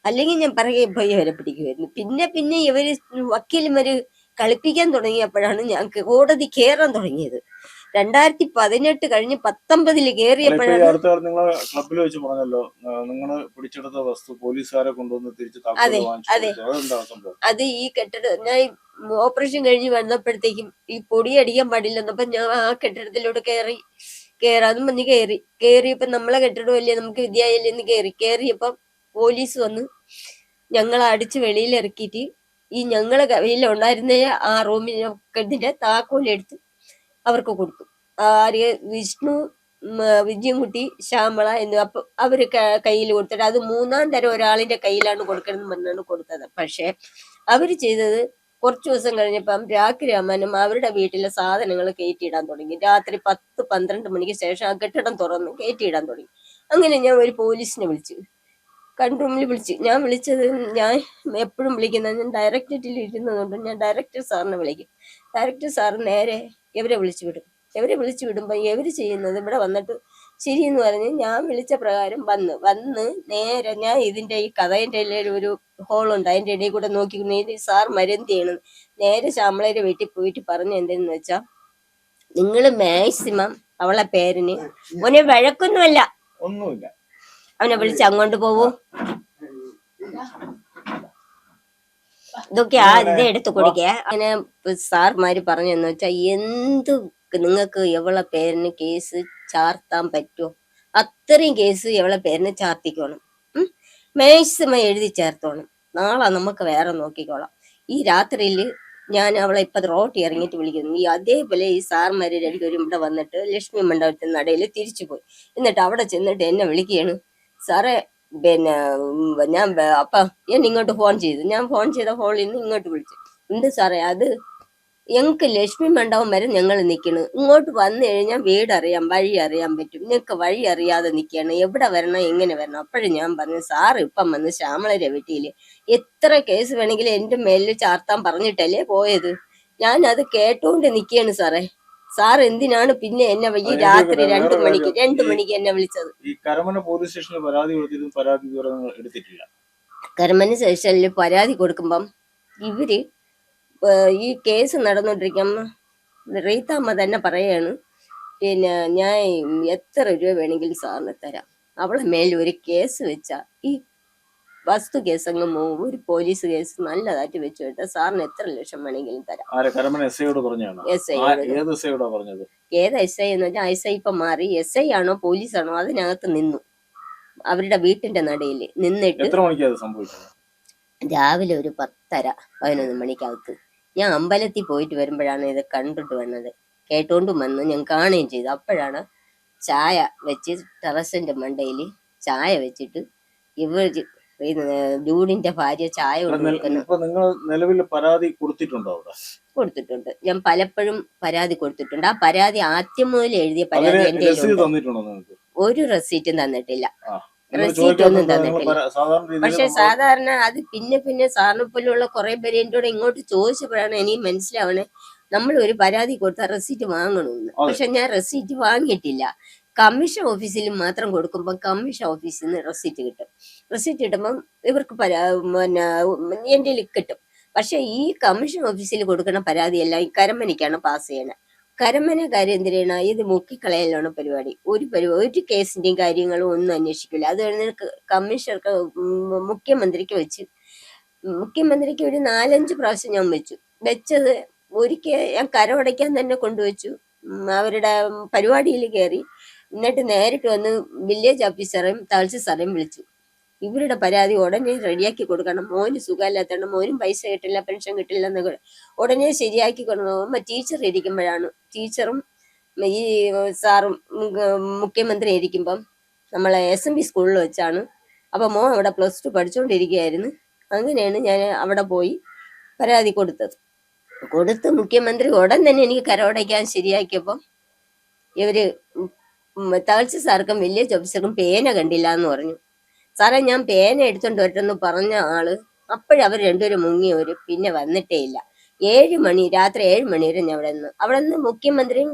അല്ലെങ്കിൽ ഞാൻ പിറകെ പോയി ഇവരെ പിടിക്കുമായിരുന്നു. പിന്നെ പിന്നെ ഇവര് വക്കീലന്മാര് കളിപ്പിക്കാൻ തുടങ്ങിയപ്പോഴാണ് ഞാൻ കോടതി കയറാൻ തുടങ്ങിയത്. 2018 കഴിഞ്ഞ് 19 അല്ല, ഇപ്പൊ ഈ കയറിയപ്പോഴാണ്. അടുത്ത കാലത്ത് നിങ്ങളെ ക്ലബിൽ വെച്ച് പറഞ്ഞല്ലോ, നിങ്ങൾ പിടിച്ചെടുത്ത വസ്തു പോലീസുകാരെ കൊണ്ടുവന്ന് തിരിച്ച് താക്കോല് അതെ വാങ്ങിച്ചു അതെ കൊടുത്തു. അതെന്താ സംഭവം? അത് ഈ കെട്ടിടം ഞാൻ ഓപ്പറേഷൻ കഴിഞ്ഞ് വന്നപ്പോഴത്തേക്കും ഈ പൊടി അടിക്കാൻ പാടില്ലെന്നപ്പോ ഞാൻ ആ കെട്ടിടത്തിലൂടെ കേറാന്നും പറഞ്ഞ് കേറിയപ്പോ നമ്മളെ കെട്ടിടമല്ലേ, നമുക്ക് വിദ്യാലയം കേറിയപ്പം പോലീസ് വന്ന് ഞങ്ങളെ അടിച്ച് വെളിയിൽ ഇറക്കിയിട്ട് ഈ ഞങ്ങളെ കയ്യിലുണ്ടായിരുന്ന ആ റൂമിന്റെ താക്കോലെടുത്ത് അവർക്ക് കൊടുത്തു. ആര്? വിഷ്ണു, വിജയൻകുട്ടി, ശ്യാമള എന്ന്. അപ്പൊ അവര് കയ്യിൽ കൊടുത്തിട്ട് അത് 3-ാം തരം ഒരാളിന്റെ കയ്യിലാണ് കൊടുക്കണം പറഞ്ഞാണ് കൊടുത്തത്. പക്ഷെ അവര് ചെയ്തത് കുറച്ചു ദിവസം കഴിഞ്ഞപ്പം രാഖി രാമനും അവരുടെ വീട്ടിലെ സാധനങ്ങൾ കയറ്റിയിടാൻ തുടങ്ങി. രാത്രി 10-12 മണിക്ക് ശേഷം ആ കെട്ടിടം തുറന്ന് കയറ്റിയിടാൻ തുടങ്ങി. അങ്ങനെ ഞാൻ ഒരു പോലീസിനെ വിളിച്ചു, കൺട്രൂമിൽ വിളിച്ചു. ഞാൻ വിളിച്ചത്, ഞാൻ എപ്പോഴും വിളിക്കുന്നത്, ഞാൻ ഡയറക്ടറേറ്റിൽ ഇരുന്നതുകൊണ്ട് ഞാൻ ഡയറക്ടർ സാറിനെ വിളിക്കും. ഡയറക്ടർ സാർ നേരെ ഇവരെ വിളിച്ചു വിടും. ഇവരെ വിളിച്ചു വിടുമ്പോൾ ഇവര് ചെയ്യുന്നത് ഇവിടെ വന്നിട്ട് ശരിയെന്ന് പറഞ്ഞ് ഞാൻ വിളിച്ച പ്രകാരം വന്ന് നേരെ ഞാൻ ഇതിന്റെ ഈ കഥയുടെ ഒരു ഹോളുണ്ട്, അതിന്റെ ഇടയിൽ കൂടെ നോക്കി സാർ മരുന്ന് ചെയ്യണം. നേരെ ശ്യാമളയുടെ വീട്ടിൽ പോയിട്ട് പറഞ്ഞു എന്തെന്ന് വെച്ചാ, നിങ്ങൾ മാക്സിമം അവളെ പേരിന് മോനെ വഴക്കൊന്നുമല്ല, ഒന്നുമില്ല, അവനെ വിളിച്ച് അങ്ങോട്ട് പോവൂ, ഇതൊക്കെ ഇത് എടുത്തു കൊടുക്കുക. അങ്ങനെ സാർമാര് പറഞ്ഞെന്ന് വെച്ചാ, എന്ത് നിങ്ങൾക്ക് എവളെ പേരിന് കേസ് ചാർത്താൻ പറ്റുമോ അത്രയും കേസ് എവളെ പേരിന് ചാർത്തിക്കോണം. മാക്സിമം എഴുതി ചേർത്തോണം. നാളെ നമുക്ക് വേറെ നോക്കിക്കോളാം. ഈ രാത്രിയില് ഞാൻ അവളെ ഇപ്പൊ റോട്ടി ഇറങ്ങിയിട്ട് വിളിക്കുന്നു. ഈ അതേപോലെ ഈ സാർമാര് രണ്ടുപേരും ഇവിടെ വന്നിട്ട് ലക്ഷ്മി മണ്ഡപത്തിന് നടയിൽ തിരിച്ചു പോയി. എന്നിട്ട് അവിടെ ചെന്നിട്ട് എന്നെ വിളിക്കുകയാണ്, സാറേ പിന്നെ ഞാൻ അപ്പൊ ഞാൻ ഇങ്ങോട്ട് ഫോൺ ചെയ്തു. ഞാൻ ഫോൺ ചെയ്ത ഹോളിൽ നിന്ന് ഇങ്ങോട്ട് വിളിച്ചു. എന്ത് സാറേ, അത് ഞങ്ങക്ക് ലക്ഷ്മി മണ്ഡപം വരെ ഞങ്ങൾ നിൽക്കണ്, ഇങ്ങോട്ട് വന്നു കഴിഞ്ഞാൽ വീട് അറിയാം, വഴി അറിയാൻ പറ്റും, ഞങ്ങൾക്ക് വഴി അറിയാതെ നിൽക്കുകയാണ്, എവിടെ വരണം എങ്ങനെ വരണം. അപ്പോഴും ഞാൻ പറഞ്ഞു, സാറ് ഇപ്പം വന്ന് ശ്യാമളരെ വീട്ടില് എത്ര കേസ് വേണമെങ്കിലും എന്റെ മേലിൽ ചാർത്താൻ പറഞ്ഞിട്ടല്ലേ പോയത്. ഞാൻ അത് കേട്ടോണ്ട് നിൽക്കുകയാണ് സാറേ. സാർ എന്തിനാണ് പിന്നെ എന്നെ ഈ രാത്രി 2 മണിക്ക് എന്നെ വിളിച്ചത്? ഈ കരമന പോലീസ് സ്റ്റേഷനിൽ പരാതി കൊടുത്തിട്ടും പരാതി ഇതുവരെ എടുത്തിട്ടില്ല. കരമന സ്റ്റേഷനിൽ പരാതി കൊടുക്കുമ്പം ഇവര് ഈ കേസ് നടന്നുകൊണ്ടിരിക്കുമ്പോ റീത്താമ്മ തന്നെ പറയാണ്, പിന്നെ ഞാൻ എത്ര രൂപ വേണമെങ്കിലും സാറിന് തരാം, അവളെ മേലിൽ ഒരു കേസ് വെച്ചാ ഈ വസ്തു കേസ് അങ്ങ് പോകും, ഒരു പോലീസ് കേസ് നല്ലതായിട്ട് വെച്ച് കൊടുത്താൽ സാറിന് എത്ര ലക്ഷം വേണമെങ്കിലും തരാം. കരമന എസ് ഐയോട് പറഞ്ഞാണ്. എസ് ഐ ഏത് എസ് ഐയോടാ പറഞ്ഞത്? ഏത് എസ് ഐ എന്ന് വെച്ചാൽ എസ് ഐ ഇപ്പൊ മാറി. എസ് ഐ ആണോ പോലീസാണോ അതിനകത്ത് നിന്നു, അവരുടെ വീട്ടിന്റെ നടയിൽ നിന്നിട്ട്. എത്ര മണിക്കാണ് സംഭവിച്ചത്? രാവിലെ ഒരു 10:30-11 മണിക്കകത്ത്. ഞാൻ അമ്പലത്തിൽ പോയിട്ട് വരുമ്പോഴാണ് ഇത് കണ്ടിട്ട് വന്നത്. കേട്ടോണ്ടും വന്ന് ഞാൻ കാണുകയും ചെയ്തു. അപ്പോഴാണ് ചായ വെച്ച് ടെറസിന്റെ മണ്ടയിൽ ചായ വെച്ചിട്ട് ഇവര് ജൂഡിന്റെ ഭാര്യ ചായ കൊടുക്കുന്നു. ഇപ്പൊ നിങ്ങൾ നിലവിൽ പരാതി കൊടുത്തിട്ടുണ്ടോ? അവിടെ കൊടുത്തിട്ടുണ്ട്. ഞാൻ പലപ്പോഴും പരാതി കൊടുത്തിട്ടുണ്ട്. ആ പരാതി ആദ്യം മുതൽ എഴുതിയ പരാതി എന്റെ ഒരു റെസീറ്റും തന്നിട്ടില്ല, റെസീറ്റ് ഒന്നും തന്നിട്ടില്ല. പക്ഷെ സാധാരണ അത് പിന്നെ പിന്നെ സാറിനെ പോലുള്ള കുറെ പേര് എൻ്റെ കൂടെ ഇങ്ങോട്ട് ചോദിച്ചപ്പോഴാണ് എനിക്ക് മനസ്സിലാവണേ, നമ്മൾ ഒരു പരാതി കൊടുത്താൽ റെസീറ്റ് വാങ്ങണമെന്ന്. പക്ഷെ ഞാൻ റെസീറ്റ് വാങ്ങിയിട്ടില്ല. കമ്മീഷൻ ഓഫീസിൽ മാത്രം കൊടുക്കുമ്പോൾ കമ്മീഷൻ ഓഫീസിൽ നിന്ന് റെസീറ്റ് കിട്ടും. റെസീറ്റ് കിട്ടുമ്പം ഇവർക്ക് പിന്നെ എൻ്റെ കിട്ടും. പക്ഷെ ഈ കമ്മീഷൻ ഓഫീസിൽ കൊടുക്കുന്ന പരാതിയെല്ലാം ഈ കരമനയ്ക്കാണ് പാസ് ചെയ്യണത്. കരമനക്കാര് എന്തിനാണ് ഇത് മുക്കിക്കളയലാണ് പരിപാടി. ഒരു കേസിന്റെയും കാര്യങ്ങളും ഒന്നും അന്വേഷിക്കില്ല. അത് കമ്മീഷണർക്ക് മുഖ്യമന്ത്രിക്ക് ഒരു 4-5 പ്രാവശ്യം ഞാൻ വെച്ചത്. ഒരിക്കൽ ഞാൻ കരമടയ്ക്കാൻ തന്നെ കൊണ്ടുവച്ചു. അവരുടെ പരിപാടിയിൽ കയറി. എന്നിട്ട് നേരിട്ട് വന്ന് വില്ലേജ് ഓഫീസറേയും തഹസിൽദാറേയും വിളിച്ചു. ഇവരുടെ പരാതി ഉടനെ റെഡിയാക്കി കൊടുക്കണം, മോന് സുഖമില്ലാത്തതാണ്, മോനും പൈസ കിട്ടില്ല, പെൻഷൻ കിട്ടില്ല എന്നൊക്കെ ഉടനെ ശരിയാക്കി കൊടുക്കണം. ടീച്ചർ ഇരിക്കുമ്പോഴാണ്, ടീച്ചറും ഈ സാറും മുഖ്യമന്ത്രി ഇരിക്കുമ്പം നമ്മളെ SMB സ്കൂളിൽ വെച്ചാണ്. അപ്പൊ മോൻ അവിടെ +2 പഠിച്ചുകൊണ്ടിരിക്കുകയായിരുന്നു. അങ്ങനെയാണ് ഞാൻ അവിടെ പോയി പരാതി കൊടുത്ത് മുഖ്യമന്ത്രി ഉടൻ തന്നെ എനിക്ക് കരമടയ്ക്കാൻ ശരിയാക്കിയപ്പം ഇവര് തഹസിൽദാർക്കും വില്ലേജ് ഓഫീസർക്കും പേന കണ്ടില്ല എന്ന് പറഞ്ഞു. സാറേ, ഞാൻ പേന എടുത്തോണ്ട് വരട്ടെന്ന് പറഞ്ഞ ആള് അപ്പോഴവർ രണ്ടുപേരും മുങ്ങിയവര് പിന്നെ വന്നിട്ടേ ഇല്ല. രാത്രി 7 മണി വരെ ഞാൻ അവിടെ നിന്ന് മുഖ്യമന്ത്രിയും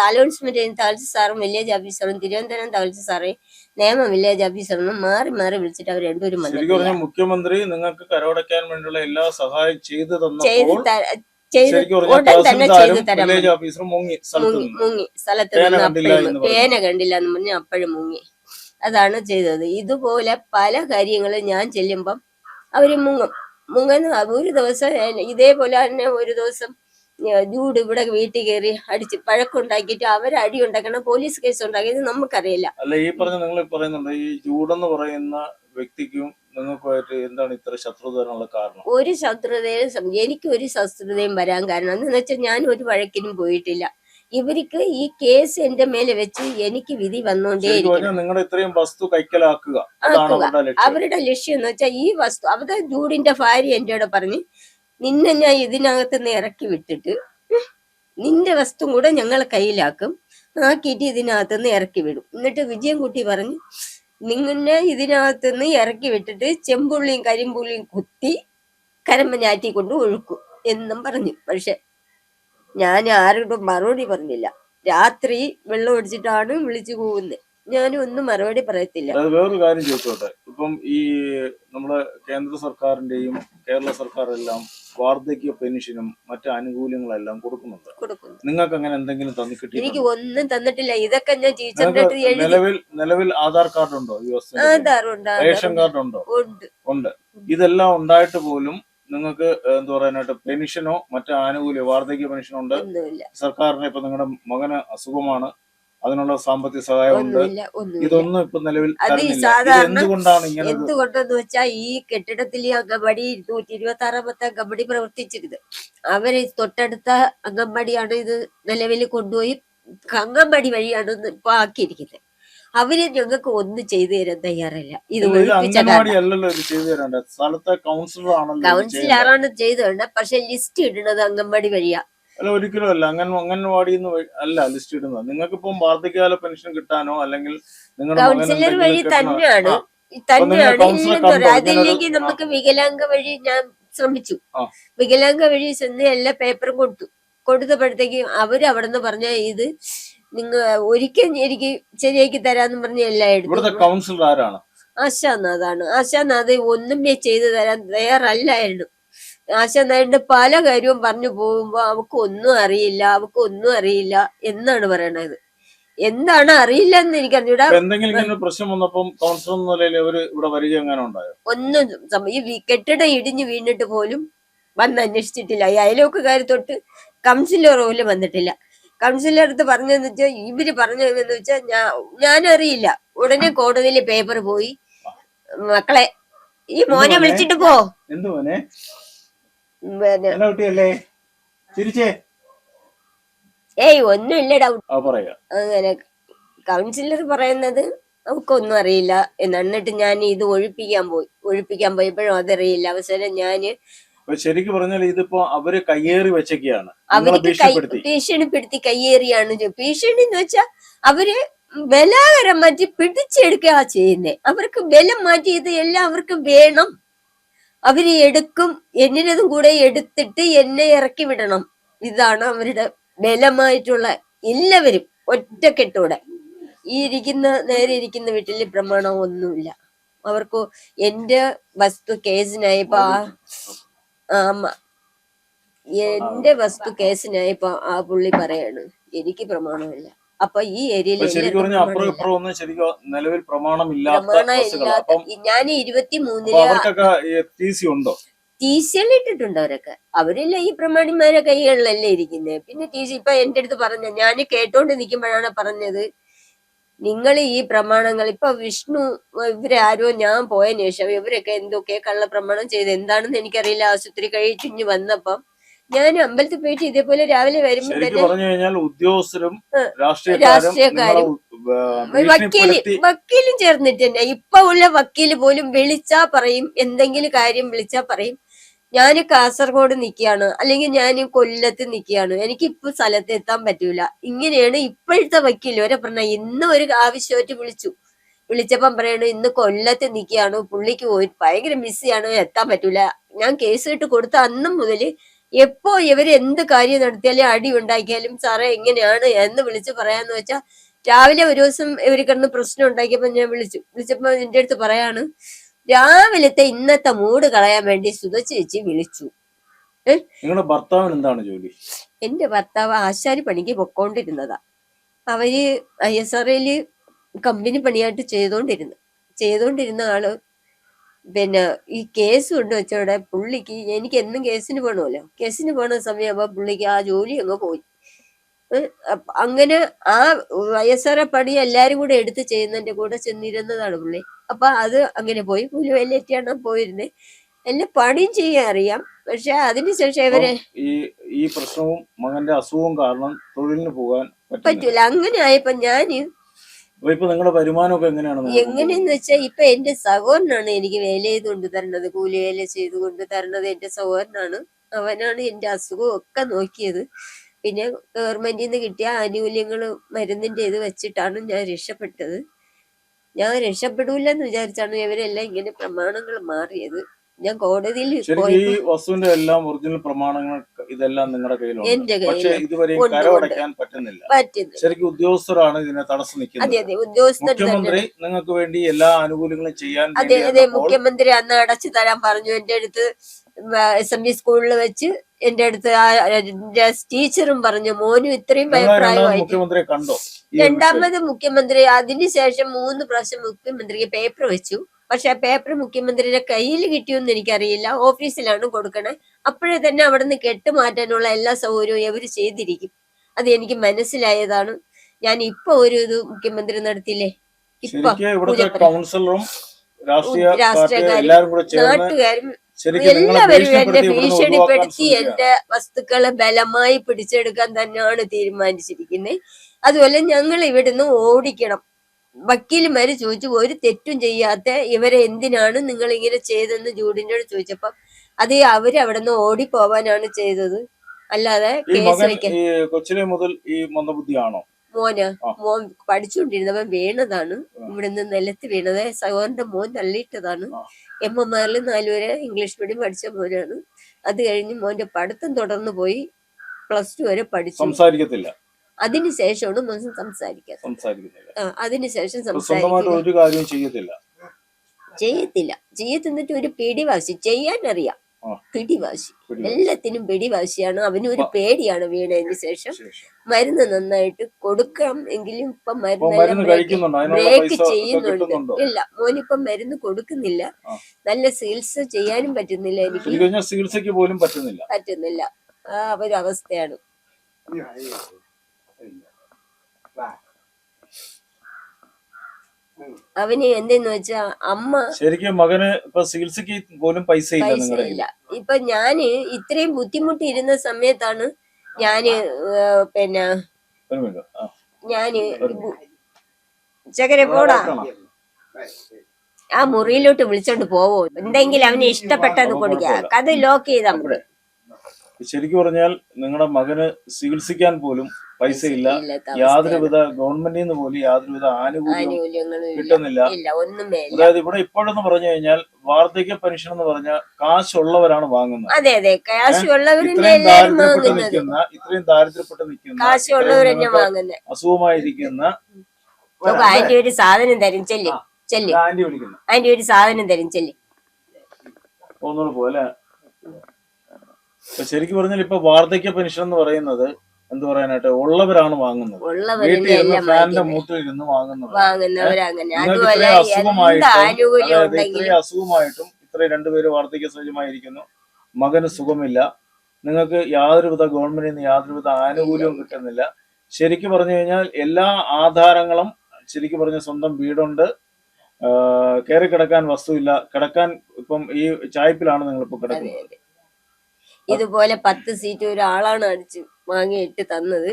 അലോൺസ്മെന്റ് ചെയ്യുന്ന തഹസിൽ സാറും വില്ലേജ് ഓഫീസറും തിരുവനന്തപുരം തഹസിൽ സാറേ നിയമ വില്ലേജ് ഓഫീസറിനും മാറി മാറി വിളിച്ചിട്ട് അവർ രണ്ടുപേരും ശരിക്കും വന്നിട്ടില്ല. പറഞ്ഞാൽ മുഖ്യമന്ത്രി നിങ്ങൾക്ക് കരമടയ്ക്കാൻ വേണ്ടിയുള്ള എല്ലാ സഹായം ചെയ്തു ചെയ്ത് തന്നപ്പോൾ ചെയ്ത് ശരിക്കും പറഞ്ഞാൽ ഉടൻ തന്നെ തഹസിൽദാരും ചെയ്തു തരാൻ വില്ലേജ് ഓഫീസറും മുങ്ങി സ്ഥലത്ത് നിന്ന്. മുങ്ങി സ്ഥലത്ത് പേന നിന്ന് കണ്ടില്ല അപ്പോഴും എന്ന് പേന കണ്ടില്ല എന്ന് പറഞ്ഞ് അപ്പോഴും മുങ്ങി. അതാണ് ചെയ്തത്. ഇതുപോലെ പല കാര്യങ്ങളും ഞാൻ ചെല്ലുമ്പം അവര് മുങ്ങുന്ന ഒരു ദിവസം ഇതേപോലെ തന്നെ ഒരു ദിവസം ജൂഡ് ഇവിടെ വീട്ടിൽ കയറി അടിച്ച് പഴക്കുണ്ടാക്കിയിട്ട് അവരടി ഉണ്ടാക്കണം, പോലീസ് കേസ് ഉണ്ടാക്കിയത് നമുക്കറിയില്ല. അല്ല, ഈ നിങ്ങൾ പറയുന്നുണ്ട് ഈ ജൂഡെന്ന് പറയുന്ന വ്യക്തിക്കും നിങ്ങൾക്കുമായിട്ട് എന്താണ് ഇത്ര ശത്രുത വരാനുള്ള കാരണം? ഒരു ശത്രുതയും എനിക്ക് ഒരു ശത്രുതയും വരാൻ കാരണം എന്ന് വെച്ചാൽ ഞാൻ ഒരു വഴക്കിനും പോയിട്ടില്ല. ഇവർക്ക് ഈ കേസ് എന്റെ മേലെ വെച്ച് എനിക്ക് വിധി വന്നോണ്ടേ നിങ്ങളുടെ ഇത്രയും വസ്തു കൈക്കലാക്കുക അവരുടെ ലക്ഷ്യം എന്ന് വെച്ചാൽ ഈ വസ്തു അവിടെ ജൂഡിന്റെ ഭാര്യ എന്റെയോട് പറഞ്ഞ് നിന്നെ ഞാൻ ഇതിനകത്ത് നിന്ന് ഇറക്കി വിട്ടിട്ട് നിന്റെ വസ്തു കൂടെ ഞങ്ങളെ കയ്യിലാക്കും, ആക്കിയിട്ട് ഇതിനകത്ത് നിന്ന് ഇറക്കി വിടും. എന്നിട്ട് വിജയൻകുട്ടി പറഞ്ഞു നിന്നെ ഇതിനകത്ത് നിന്ന് ഇറക്കി വിട്ടിട്ട് ചെമ്പുള്ളിയും കരിമ്പുള്ളിയും കുത്തി കരമ്പഞ്ഞാറ്റി കൊണ്ട് ഒഴുക്കും എന്നും പറഞ്ഞു. പക്ഷെ ഞാൻ ആരോടും മറുപടി പറഞ്ഞില്ല. രാത്രി വെള്ളം ഒടിച്ചിട്ടാണ് വിളിച്ചു പോകുന്നത്. ഞാനും ഒന്നും മറുപടി പറയത്തില്ല. വേറൊരു കാര്യം ചോദിച്ചോട്ടെ, ഇപ്പം ഈ നമ്മുടെ കേന്ദ്ര സർക്കാരിന്റെയും കേരള സർക്കാരെല്ലാം വാർദ്ധക്യ പെൻഷനും മറ്റു ആനുകൂല്യങ്ങളെല്ലാം കൊടുക്കുന്നുണ്ട്. നിങ്ങൾക്ക് അങ്ങനെ എന്തെങ്കിലും തന്നിട്ട്? എനിക്ക് ഒന്നും തന്നിട്ടില്ല. ഇതൊക്കെ ഞാൻ ടീച്ചറിന്റെ നിലവിൽ ആധാർ കാർഡ് ഉണ്ടോ? ആധാറുണ്ട്, റേഷൻ കാർഡ് ഉണ്ടോ? ഉണ്ട്. ഇതെല്ലാം ഉണ്ടായിട്ട് പോലും നിങ്ങൾക്ക് എന്താ പറയാനായിട്ട് പെൻഷനോ മറ്റു ആനുകൂല്യ വാർദ്ധക്യ പെൻഷനോ ഉണ്ട്? സർക്കാരിന് ഇപ്പൊ നിങ്ങളുടെ മകന് അസുഖമാണ്, അതിനുള്ള സാമ്പത്തിക സഹായം ഉണ്ട്, ഇതൊന്നും ഇപ്പൊ നിലവിൽ എന്തുകൊണ്ടാണ് ഇങ്ങനെ? എന്തുകൊണ്ടെന്ന് വെച്ചാൽ ഈ കെട്ടിടത്തിൽ അംഗൻവാടി 226ാമത്തെ അംഗൻവാടി പ്രവർത്തിച്ചിരുന്നത്. അവര് തൊട്ടടുത്ത അംഗൻവാടിയാണ് ഇത് നിലവിൽ കൊണ്ടുപോയി അംഗൻവാടി വഴിയാണ് ഇപ്പൊ ആക്കിയിരിക്കുന്നത്. അവര് ഞങ്ങൾക്ക് ഒന്നും ചെയ്തു തരാൻ തയ്യാറല്ല. ഇത് കൗൺസിലറാണ് ചെയ്തു തരേണ്ട, പക്ഷെ ലിസ്റ്റ് ഇടുന്നത് അംഗൻവാടി വഴിയാ. അല്ല, ഒരിക്കലും അല്ല. അംഗൻവാടി അല്ല ലിസ്റ്റ് ഇടുന്നത്. നിങ്ങൾക്ക് ഇപ്പം വാർദ്ധക്യകാല പെൻഷൻ കിട്ടാനോ അല്ലെങ്കിൽ നിങ്ങളുടെ കൗൺസിലർ വഴി തന്നെയാണ്. അതില്ലെങ്കിൽ നമുക്ക് വികലാംഗ വഴി ഞാൻ ശ്രമിച്ചു. വികലാംഗ വഴി ചെന്ന് എല്ലാ പേപ്പറും കൊടുത്തപ്പോഴത്തേക്കും അവര് അവിടെ നിന്ന് പറഞ്ഞ ഇത് നിങ്ങൾ ഒരിക്കൽ എനിക്ക് ശരിയാക്കി തരാന്ന് പറഞ്ഞ എല്ലാം എടുത്തു. കൗൺസിലർ ആരാണ്? ആശാനാഥാണ്. ആശാനാഥ് ഒന്നും ചെയ്തു തരാൻ തയ്യാറല്ലായിരുന്നു. ആശാനാഥിന്റെ പല കാര്യവും പറഞ്ഞു പോകുമ്പോ അവക്ക് ഒന്നും അറിയില്ല എന്നാണ് പറയണത്. എന്താണ് അറിയില്ല എന്ന് എനിക്ക് അറിഞ്ഞൂടാ. എന്തെങ്കിലും പ്രശ്നം വന്നപ്പം കൗൺസിലർ എന്ന നിലയിൽ അവര് ഇവിടെ വരിക എങ്ങനെ ഉണ്ടായോ? ഒന്നും ഈ കെട്ടിടം ഇടിഞ്ഞു വീണിട്ട് പോലും വന്ന് അന്വേഷിച്ചിട്ടില്ല. ഈ അയലോക്കുകാർ തൊട്ട് കൗൺസിലർ പോലും വന്നിട്ടില്ല. കൗൺസിലർ അടുത്ത് പറഞ്ഞതെന്ന് വെച്ചാൽ ഇവര് പറഞ്ഞതെന്ന് വെച്ചാൽ ഞാനറിയില്ല. ഉടനെ കോടതിയില് പേപ്പർ പോയി മക്കളെ ഈ മോനെ വിളിച്ചിട്ട് പോ. ഒന്നുമില്ലടാ. അങ്ങനെ കൗൺസിലർ പറയുന്നത് അവക്കൊന്നും അറിയില്ല എന്നിട്ട് ഞാൻ ഇത് ഒഴിപ്പിക്കാൻ പോയപ്പോഴും അതറിയില്ല. അവസാനം ഞാന് ശരിക്കും പറഞ്ഞാൽ ഇതിപ്പോ അവര് കയ്യേറി വെച്ചൊക്കെയാണ്, അവർക്ക് ഭീഷണിപ്പെടുത്തി കയ്യേറിയാണ്. ഭീഷണി എന്ന് വെച്ചാൽ അവര് ബലാകരം മാറ്റി പിടിച്ചെടുക്കുക ചെയ്യുന്നേ. അവർക്ക് ബലം മാറ്റി ഇത് എല്ലാം അവർക്ക് വേണം. അവര് എടുക്കും, എന്നിനതും കൂടെ എടുത്തിട്ട് എന്നെ ഇറക്കി വിടണം. ഇതാണ് അവരുടെ ബലമായിട്ടുള്ള എല്ലാവരും ഒറ്റക്കെട്ടോടെ. ഈ നേരെ ഇരിക്കുന്ന വീട്ടില് പ്രമാണം ഒന്നുമില്ല അവർക്ക്. എന്റെ വസ്തു കേസിനായപ്പോ എന്റെ വസ്തു കേസിനായപ്പോ ആ പുള്ളി പറയാണ് എനിക്ക് പ്രമാണമില്ല. അപ്പൊ ഈ ഏരിയയിൽ ഞാൻ 23 TCL ഇട്ടിട്ടുണ്ട് അവരൊക്കെ. അവരെല്ലാം ഈ പ്രമാണിമാരെ കൈകളിലല്ലേ ഇരിക്കുന്നത്. പിന്നെ TC ഇപ്പൊ എന്റെ അടുത്ത് പറഞ്ഞ ഞാൻ കേട്ടോണ്ട് നിൽക്കുമ്പോഴാണ് പറഞ്ഞത് നിങ്ങൾ ഈ പ്രമാണങ്ങൾ ഇപ്പൊ വിഷ്ണു ഇവരെ ആരോ ഞാൻ പോയതിനു ശേഷം ഇവരൊക്കെ എന്തൊക്കെ കള്ള പ്രമാണം ചെയ്ത് എന്താണെന്ന് എനിക്കറിയില്ല. ആശുപത്രി കഴിച്ചിഞ്ഞ് വന്നപ്പം ഞാൻ അമ്പലത്തിൽ പോയിട്ട് ഇതേപോലെ രാവിലെ വരുമ്പോ ഉദ്യോഗസ്ഥരും രാഷ്ട്രീയക്കാരും വക്കീലും ചേർന്നിട്ട് തന്നെ ഇപ്പൊ ഉള്ള വക്കീല് പോലും വിളിച്ചാ പറയും, എന്തെങ്കിലും കാര്യം വിളിച്ചാ പറയും ഞാൻ കാസർഗോഡ് നിൽക്കുകയാണ് അല്ലെങ്കിൽ ഞാൻ കൊല്ലത്ത് നിൽക്കുകയാണ്, എനിക്കിപ്പോ സ്ഥലത്ത് എത്താൻ പറ്റൂല. ഇങ്ങനെയാണ് ഇപ്പോഴത്തെ വക്കീൽ വരെ പറഞ്ഞ. ഇന്ന് ഒരു ആവശ്യമായിട്ട് വിളിച്ചപ്പം പറയണു ഇന്ന് കൊല്ലത്ത് നിൽക്കുകയാണ്, പുള്ളിക്ക് ഭയങ്കര ബിസിയാണ്, എത്താൻ പറ്റൂല. ഞാൻ കേസ് ഇട്ട് കൊടുത്ത അന്നും മുതല് എപ്പോ ഇവര് എന്ത് കാര്യം നടത്തിയാലും അടി ഉണ്ടാക്കിയാലും സാറേ എങ്ങനെയാണ് എന്ന് വിളിച്ച് പറയാന്ന് വെച്ചാൽ, രാവിലെ ഒരു ദിവസം ഇവര് കിടന്ന് പ്രശ്നം ഉണ്ടാക്കിയപ്പോ ഞാൻ വിളിച്ചപ്പോ എന്റെ അടുത്ത് പറയാണ്, രാവിലത്തെ ഇന്നത്തെ മൂഡ് കളയാൻ വേണ്ടി സുധ ചേച്ചി വിളിച്ചു. നിങ്ങളുടെ ഭർത്താവിന് എന്താണ് ജോലി? എന്റെ ഭർത്താവ് ആശാരി പണിക്ക് പൊക്കോണ്ടിരുന്നതാ. അവര് ISROയില് കമ്പനി പണിയായിട്ട് ചെയ്തോണ്ടിരുന്ന ആള് പിന്നെ ഈ കേസ് കൊണ്ട് വെച്ചോടെ പുള്ളിക്ക്, എനിക്ക് എന്നും കേസിന് പോകണമല്ലോ, കേസിന് പോണ സമയമാകുമ്പോ പുള്ളിക്ക് ആ ജോലി അങ്ങ് പോയി. അങ്ങനെ ആ ISRO പണി എല്ലാരും കൂടെ എടുത്ത് ചെയ്യുന്നതിന്റെ കൂടെ ചെന്നിരുന്നതാണ് പുള്ളി. അപ്പൊ അത് അങ്ങനെ പോയി. പുലിവേലിയേറ്റാണ് പോയിരുന്നത്. എല്ലാം പണിയും ചെയ്യാൻ അറിയാം. പക്ഷെ അതിനുശേഷം ഇവരെ ഈ പ്രശ്നവും മകന്റെ അസുഖവും കാരണം തൊഴിലിന് പോകാൻ പറ്റൂല. അങ്ങനെ ആയപ്പോ ഞാന് ഇപ്പൊ നിങ്ങളുടെ വരുമാനമൊക്കെ എങ്ങനെയാണ്? എങ്ങനെയെന്ന് വെച്ചാൽ ഇപ്പൊ എന്റെ സഹോദരനാണ് എനിക്ക് വേല ചെയ്ത് കൊണ്ട് തരണത്, കൂലി വേല ചെയ്ത് കൊണ്ട് തരണത് എന്റെ സഹോദരനാണ്. അവനാണ് എന്റെ അസുഖം ഒക്കെ നോക്കിയത്. പിന്നെ ഗവൺമെന്റിൽ നിന്ന് കിട്ടിയ ആനുകൂല്യങ്ങള് മരുന്നിന്റെ ഇത് വെച്ചിട്ടാണ് ഞാൻ രക്ഷപ്പെട്ടത്. ഞാൻ രക്ഷപ്പെടൂലെന്ന് വിചാരിച്ചാണ് ഇവരെല്ലാം ഇങ്ങനെ പ്രമാണങ്ങൾ മാറിയത്. ഞാൻ കോടതിയിൽ ഈ വസ്തുവിന്റെ എല്ലാം ഒറിജിനൽ പ്രമാണങ്ങൾ ഇതെല്ലാം നിങ്ങളുടെ കയ്യിലുണ്ട്. എന്റെ പക്ഷേ കയ്യിൽ ഇതുവരെ കരമടയ്ക്കാൻ പറ്റുന്നില്ല. ശരിക്കും ഉദ്യോഗസ്ഥരാണ് ഇതിനെ തടസ്സം നിൽക്കുന്നത്. അതെ ഉദ്യോഗസ്ഥർ മുഖ്യമന്ത്രി നിങ്ങൾക്ക് വേണ്ടി എല്ലാ ആനുകൂല്യങ്ങളും ചെയ്യാൻ അതെ മുഖ്യമന്ത്രി അന്ന് അടച്ചു തരാൻ പറഞ്ഞു. എന്റെ അടുത്ത് SMB സ്കൂളിൽ വെച്ച് എന്റെ അടുത്ത് ടീച്ചറും പറഞ്ഞു, മോനും ഇത്രയും അഭിപ്രായമായിട്ട്. മുഖ്യമന്ത്രിയെ കണ്ടോ? രണ്ടാമത് മുഖ്യമന്ത്രി അതിനുശേഷം 3 പ്രാവശ്യം മുഖ്യമന്ത്രിക്ക് പേപ്പർ വെച്ചു. പക്ഷെ ആ പേപ്പർ മുഖ്യമന്ത്രിയുടെ കയ്യിൽ കിട്ടിയോന്ന് എനിക്കറിയില്ല. ഓഫീസിലാണ് കൊടുക്കണേ. അപ്പോഴേ തന്നെ അവിടെ നിന്ന് കെട്ടുമാറ്റാനുള്ള എല്ലാ സൗകര്യവും ഇവര് ചെയ്തിരിക്കും. അത് എനിക്ക് മനസ്സിലായതാണ്. ഞാൻ ഇപ്പൊ ഒരു ഇത് മുഖ്യമന്ത്രി നടത്തിയില്ലേ, ഇപ്പൊ കൗൺസിലറും രാഷ്ട്രീയക്കാരും നാട്ടുകാരും എല്ലാവരും എന്നെ ഭീഷണിപ്പെടുത്തി എന്റെ വസ്തുക്കളെ ബലമായി പിടിച്ചെടുക്കാൻ തന്നെയാണ് തീരുമാനിച്ചിരിക്കുന്നത്. അതുപോലെ ഞങ്ങൾ ഇവിടുന്ന് ഓടിക്കണം. വക്കീലുമാര് ചോദിച്ചു, ഒരു തെറ്റും ചെയ്യാത്ത ഇവരെ എന്തിനാണ് നിങ്ങൾ ഇങ്ങനെ ചെയ്തെന്ന് ജൂഡിനോട് ചോദിച്ചപ്പം അത് അവര് അവിടെ നിന്ന് ഓടിപ്പോവാനാണ് ചെയ്തത്, അല്ലാതെ കേസ് വെക്കാൻ. കൊച്ചിലെ മുതൽ ഈ മന്ദബുദ്ധിയാണോ? മോൻ പഠിച്ചുകൊണ്ടിരുന്നവൻ വീണതാണ്. ഇവിടുന്ന് നിലത്ത് വീണത് സഹോദരന്റെ മോൻ തള്ളിയിട്ടതാണ്. MMR 4 വരെ ഇംഗ്ലീഷ് മീഡിയം പഠിച്ച മോനാണ്. അത് കഴിഞ്ഞ് മോന്റെ പഠിത്തം തുടർന്ന് പോയി +2 വരെ പഠിച്ചു. സംസാരിക്കത്തില്ല. അതിനുശേഷമാണ് മോൻ സംസാരിക്കുന്നത്. അതിനുശേഷം ഒരു കാര്യം ചെയ്യത്തില്ല. ചെയ്യത്തിന്നിട്ട് ഒരു പിടിവാശി, ചെയ്യാൻ അറിയാം, പിടിവാശി, എല്ലാത്തിനും പിടിവാശിയാണ്. അവനൊരു പേടിയാണ് വീണതിന് ശേഷം. മരുന്ന് നന്നായിട്ട് കൊടുക്കണം എങ്കിലും ഇപ്പൊ മരുന്നെല്ലാം ബ്രേക്ക് ചെയ്യുന്നുണ്ട്. ഇല്ല, മോനിപ്പം മരുന്ന് കൊടുക്കുന്നില്ല. നല്ല ചികിത്സ ചെയ്യാനും പറ്റുന്നില്ല. എനിക്ക് ചികിത്സയ്ക്ക് പോലും പറ്റുന്നില്ല. ആ ഒരു അവസ്ഥയാണ്. അവന് എന്തെന്ന് വെച്ചാ അമ്മ ശരിക്കും മകന് ഇപ്പൊ ചികിത്സക്ക് പോലും പൈസ ഇല്ല. ഇപ്പൊ ഞാന് ഇത്രയും ബുദ്ധിമുട്ടിയിരുന്ന സമയത്താണ് ഞാന് പിന്നെ ചകര പോടാ ആ മുറിയിലോട്ട് വിളിച്ചോണ്ട് പോവോ, എന്തെങ്കിലും അവന് ഇഷ്ടപ്പെട്ടെന്ന് കൊടുക്കുക. അത് ലോക്ക് ചെയ്താ മതി. ശരിക്കും പറഞ്ഞാൽ നിങ്ങളുടെ മകന് ചികിത്സിക്കാൻ പോലും പൈസ ഇല്ല. യാതൊരുവിധ ഗവൺമെന്റിൽ നിന്ന് പോലും യാതൊരുവിധ ആനുകൂല്യങ്ങളും കിട്ടുന്നില്ല. അതായത് ഇവിടെ ഇപ്പോഴെന്ന് പറഞ്ഞു കഴിഞ്ഞാൽ വാർദ്ധക്യ പെൻഷൻ എന്ന് പറഞ്ഞാൽ കാശുള്ളവരാണ് വാങ്ങുന്നത്. ഇത്രയും ദാരിദ്ര്യപ്പെട്ട് നിൽക്കുന്ന അസുഖമായിരിക്കുന്ന ആന്റി ഒരു സാധനം തരും, ചെല്ലി ആന്റി ഒരു സാധനം തരും, ചെല്ലി ഒന്നുകൂടെ പോലെ. ശരിക്കും പറഞ്ഞാൽ ഇപ്പൊ വാർദ്ധക്യ പെൻഷൻ എന്ന് പറയുന്നത് എന്ത് പറയാനായിട്ട് ഉള്ളവരാണ് വാങ്ങുന്നത്. ഫാനിന്റെ മൂട്ടിലിരുന്ന് ഇത്രയും അസുഖമായിട്ടും ഇത്രയും 2 പേര് വാർദ്ധക്യ സഹജമായിരിക്കുന്നു. മകന് സുഖമില്ല. നിങ്ങൾക്ക് യാതൊരുവിധ ഗവൺമെന്റിൽ നിന്ന് യാതൊരുവിധ ആനുകൂല്യവും കിട്ടുന്നില്ല. ശരിക്കും പറഞ്ഞു കഴിഞ്ഞാൽ എല്ലാ ആധാരങ്ങളും ശരിക്കും പറഞ്ഞ സ്വന്തം വീടുണ്ട്, കയറി കിടക്കാൻ വസ്തുവില്ല, കിടക്കാൻ ഇപ്പം ഈ ചായ്പിലാണ് നിങ്ങളിപ്പോ കിടക്കുന്നത്. ഇതുപോലെ 10 സീറ്റ് ഒരാളാണ് അടിച്ച് വാങ്ങിയിട്ട് തന്നത്.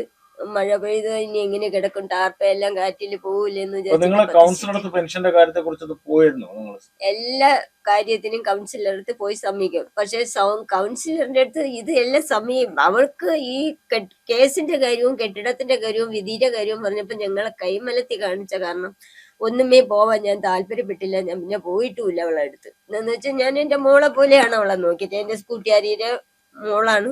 മഴ പെയ്ത് ഇനി എങ്ങനെ കിടക്കും, ടാർപ്പെല്ലാം കാറ്റിൽ പോവില്ലെന്ന് വിചാരിച്ചു. പെൻഷന്റെ കാര്യത്തെ കുറിച്ച് പോയിരുന്നു. എല്ലാ കാര്യത്തിനും കൗൺസിലറുടെ പോയി സമീപിക്കും. പക്ഷെ കൗൺസിലറിന്റെ അടുത്ത് ഇത് എല്ലാം അവൾക്ക് ഈ കേസിന്റെ കാര്യവും കെട്ടിടത്തിന്റെ കാര്യവും വിധിയുടെ കാര്യവും പറഞ്ഞപ്പോ ഞങ്ങളെ കൈമലത്തി കാണിച്ച കാരണം ഒന്നുമേ പോവാൻ ഞാൻ താല്പര്യപ്പെട്ടില്ല. ഞാൻ പിന്നെ പോയിട്ടുമില്ല അവളെ അടുത്ത്. എന്ന് വെച്ചാൽ ഞാൻ എന്റെ മോളെ പോലെയാണ് അവളെ നോക്കിയിട്ട്. എന്റെ സ്കൂട്ടുകാരിയുടെ മോളാണ്.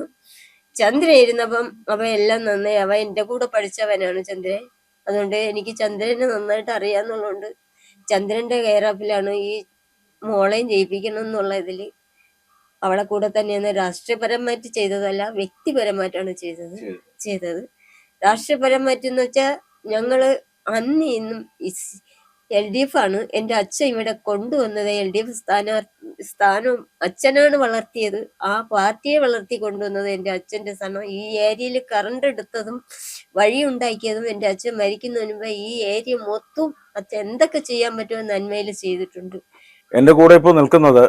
ചന്ദ്രൻ ഇരുന്നപ്പം അവൻ എല്ലാം നന്നായി. അവൻ എൻ്റെ കൂടെ പഠിച്ചവനാണ് ചന്ദ്രൻ. അതുകൊണ്ട് എനിക്ക് ചന്ദ്രനെ നന്നായിട്ട് അറിയാന്നുള്ളതുകൊണ്ട് ചന്ദ്രന്റെ കെയറപ്പിലാണ് ഈ മോളെയും ജയിപ്പിക്കണം എന്നുള്ള ഇതില് അവളെ കൂടെ തന്നെയാണ്. രാഷ്ട്രീയപരമായിട്ട് ചെയ്തതല്ല, വ്യക്തിപരമായിട്ടാണ് ചെയ്തത്. രാഷ്ട്രീയപരമായിട്ട് എന്ന് വെച്ചാൽ ഞങ്ങള് അന്ന് ഇന്നും LDF ആണ്. എൻ്റെ അച്ഛൻ ഇവിടെ കൊണ്ടുവന്നത് LDF സ്ഥാനം അച്ഛനാണ് വളർത്തിയത്. ആ പാർട്ടിയെ വളർത്തി കൊണ്ടുവന്നത് എൻ്റെ അച്ഛൻ്റെ സ്ഥാനം. ഈ ഏരിയയിൽ കറണ്ട് എടുത്തതും വഴി ഉണ്ടാക്കിയതും എൻ്റെ അച്ഛൻ മരിക്കുന്നതിന് മുമ്പ് ഈ ഏരിയ മൊത്തം അച്ഛൻ എന്തൊക്കെ ചെയ്യാൻ പറ്റുമോ നന്മയിൽ ചെയ്തിട്ടുണ്ട്. എൻ്റെ കൂടെ ഇപ്പോൾ നിൽക്കുന്നത്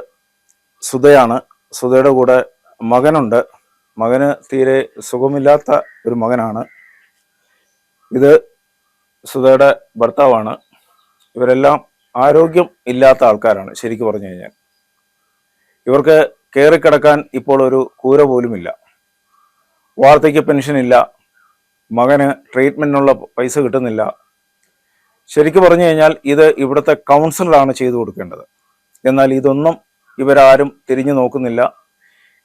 സുധയാണ്. സുധയുടെ കൂടെ മകനുണ്ട്. മകന് തീരെ സുഖമില്ലാത്ത ഒരു മകനാണ്. ഇത് സുധയുടെ ഭർത്താവാണ്. ഇവരെല്ലാം ആരോഗ്യം ഇല്ലാത്ത ആൾക്കാരാണ് ശരിക്കും പറഞ്ഞു കഴിഞ്ഞാൽ. ഇവർക്ക് കയറിക്കിടക്കാൻ ഇപ്പോൾ ഒരു കൂര പോലുമില്ല. വാർദ്ധക്യ പെൻഷൻ ഇല്ല. മകന് ട്രീറ്റ്മെന്റിനുള്ള പൈസ കിട്ടുന്നില്ല. ശരിക്കും പറഞ്ഞു കഴിഞ്ഞാൽ ഇത് ഇവിടുത്തെ കൗൺസിലറാണ് ചെയ്തു കൊടുക്കേണ്ടത്. എന്നാൽ ഇതൊന്നും ഇവരാരും തിരിഞ്ഞു നോക്കുന്നില്ല.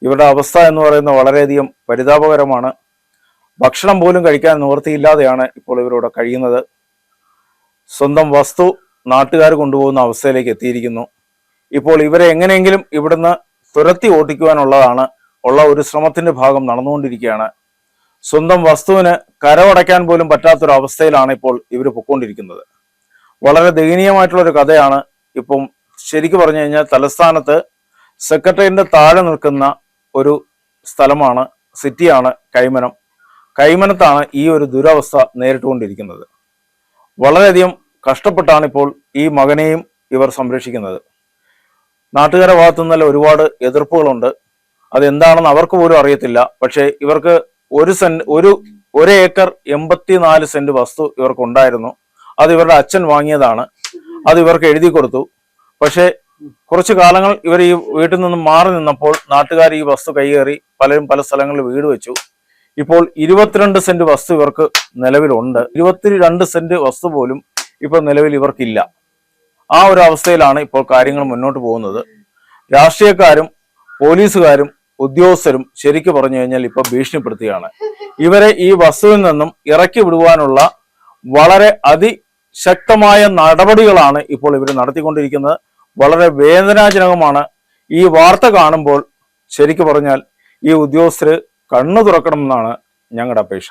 ഇവരുടെ അവസ്ഥ എന്ന് പറയുന്നത് വളരെയധികം പരിതാപകരമാണ്. ഭക്ഷണം പോലും കഴിക്കാൻ നിവൃത്തിയില്ലാതെയാണ് ഇപ്പോൾ ഇവരിവിടെ കഴിയുന്നത്. സ്വന്തം വസ്തു നാട്ടുകാർ കൊണ്ടുപോകുന്ന അവസ്ഥയിലേക്ക് എത്തിയിരിക്കുന്നു. ഇപ്പോൾ ഇവരെ എങ്ങനെയെങ്കിലും ഇവിടുന്ന് തുരത്തി ഓട്ടിക്കുവാനുള്ളതാണ് ഉള്ള ഒരു ശ്രമത്തിന്റെ ഭാഗം നടന്നുകൊണ്ടിരിക്കുകയാണ്. സ്വന്തം വസ്തുവിന് കരമടയ്ക്കാൻ പോലും പറ്റാത്തൊരു അവസ്ഥയിലാണ് ഇപ്പോൾ ഇവർ പൊയ്ക്കൊണ്ടിരിക്കുന്നത്. വളരെ ദയനീയമായിട്ടുള്ളൊരു കഥയാണ്. ഇപ്പം ശരിക്കും പറഞ്ഞു കഴിഞ്ഞാൽ തലസ്ഥാനത്ത് സെക്രട്ടേറിയറ്റിന്റെ താഴെ നിൽക്കുന്ന ഒരു സ്ഥലമാണ്, സിറ്റിയാണ് കൈമനം. കൈമനത്താണ് ഈ ഒരു ദുരവസ്ഥ നേരിട്ടുകൊണ്ടിരിക്കുന്നത്. വളരെയധികം കഷ്ടപ്പെട്ടാണ് ഇപ്പോൾ ഈ മകനെയും ഇവർ സംരക്ഷിക്കുന്നത്. നാട്ടുകാരുടെ ഭാഗത്തു നിന്നല്ല ഒരുപാട് എതിർപ്പുകളുണ്ട്. അതെന്താണെന്ന് അവർക്ക് പോലും അറിയത്തില്ല. പക്ഷേ ഇവർക്ക് ഒരു ഏക്കർ 84 സെന്റ് വസ്തു ഇവർക്കുണ്ടായിരുന്നു. അത് ഇവരുടെ അച്ഛൻ വാങ്ങിയതാണ്. അത് ഇവർക്ക് എഴുതി കൊടുത്തു. പക്ഷേ കുറച്ചു കാലങ്ങൾ ഇവർ ഈ വീട്ടിൽ നിന്നും മാറി നിന്നപ്പോൾ നാട്ടുകാർ ഈ വസ്തു കൈയേറി പലരും പല സ്ഥലങ്ങളിൽ വീട് വെച്ചു. ഇപ്പോൾ 22 സെന്റ് വസ്തു ഇവർക്ക് നിലവിലുണ്ട്. 22 സെന്റ് വസ്തു പോലും ഇപ്പൊ നിലവിൽ ഇവർക്കില്ല. ആ ഒരു അവസ്ഥയിലാണ് ഇപ്പോൾ കാര്യങ്ങൾ മുന്നോട്ട് പോകുന്നത്. രാഷ്ട്രീയക്കാരും പോലീസുകാരും ഉദ്യോഗസ്ഥരും ശരിക്കു പറഞ്ഞു കഴിഞ്ഞാൽ ഇപ്പൊ ഭീഷണിപ്പെടുത്തുകയാണ്. ഇവരെ ഈ വസ്തുവിൽ നിന്നും ഇറക്കി വിടുവാനുള്ള വളരെ അതിശക്തമായ നടപടികളാണ് ഇപ്പോൾ ഇവർ നടത്തിക്കൊണ്ടിരിക്കുന്നത്. വളരെ വേദനാജനകമാണ് ഈ വാർത്ത കാണുമ്പോൾ. ശരിക്കു പറഞ്ഞാൽ ഈ ഉദ്യോഗസ്ഥര് കണ്ണു തുറക്കണമെന്നാണ് ഞങ്ങളുടെ അപേക്ഷ.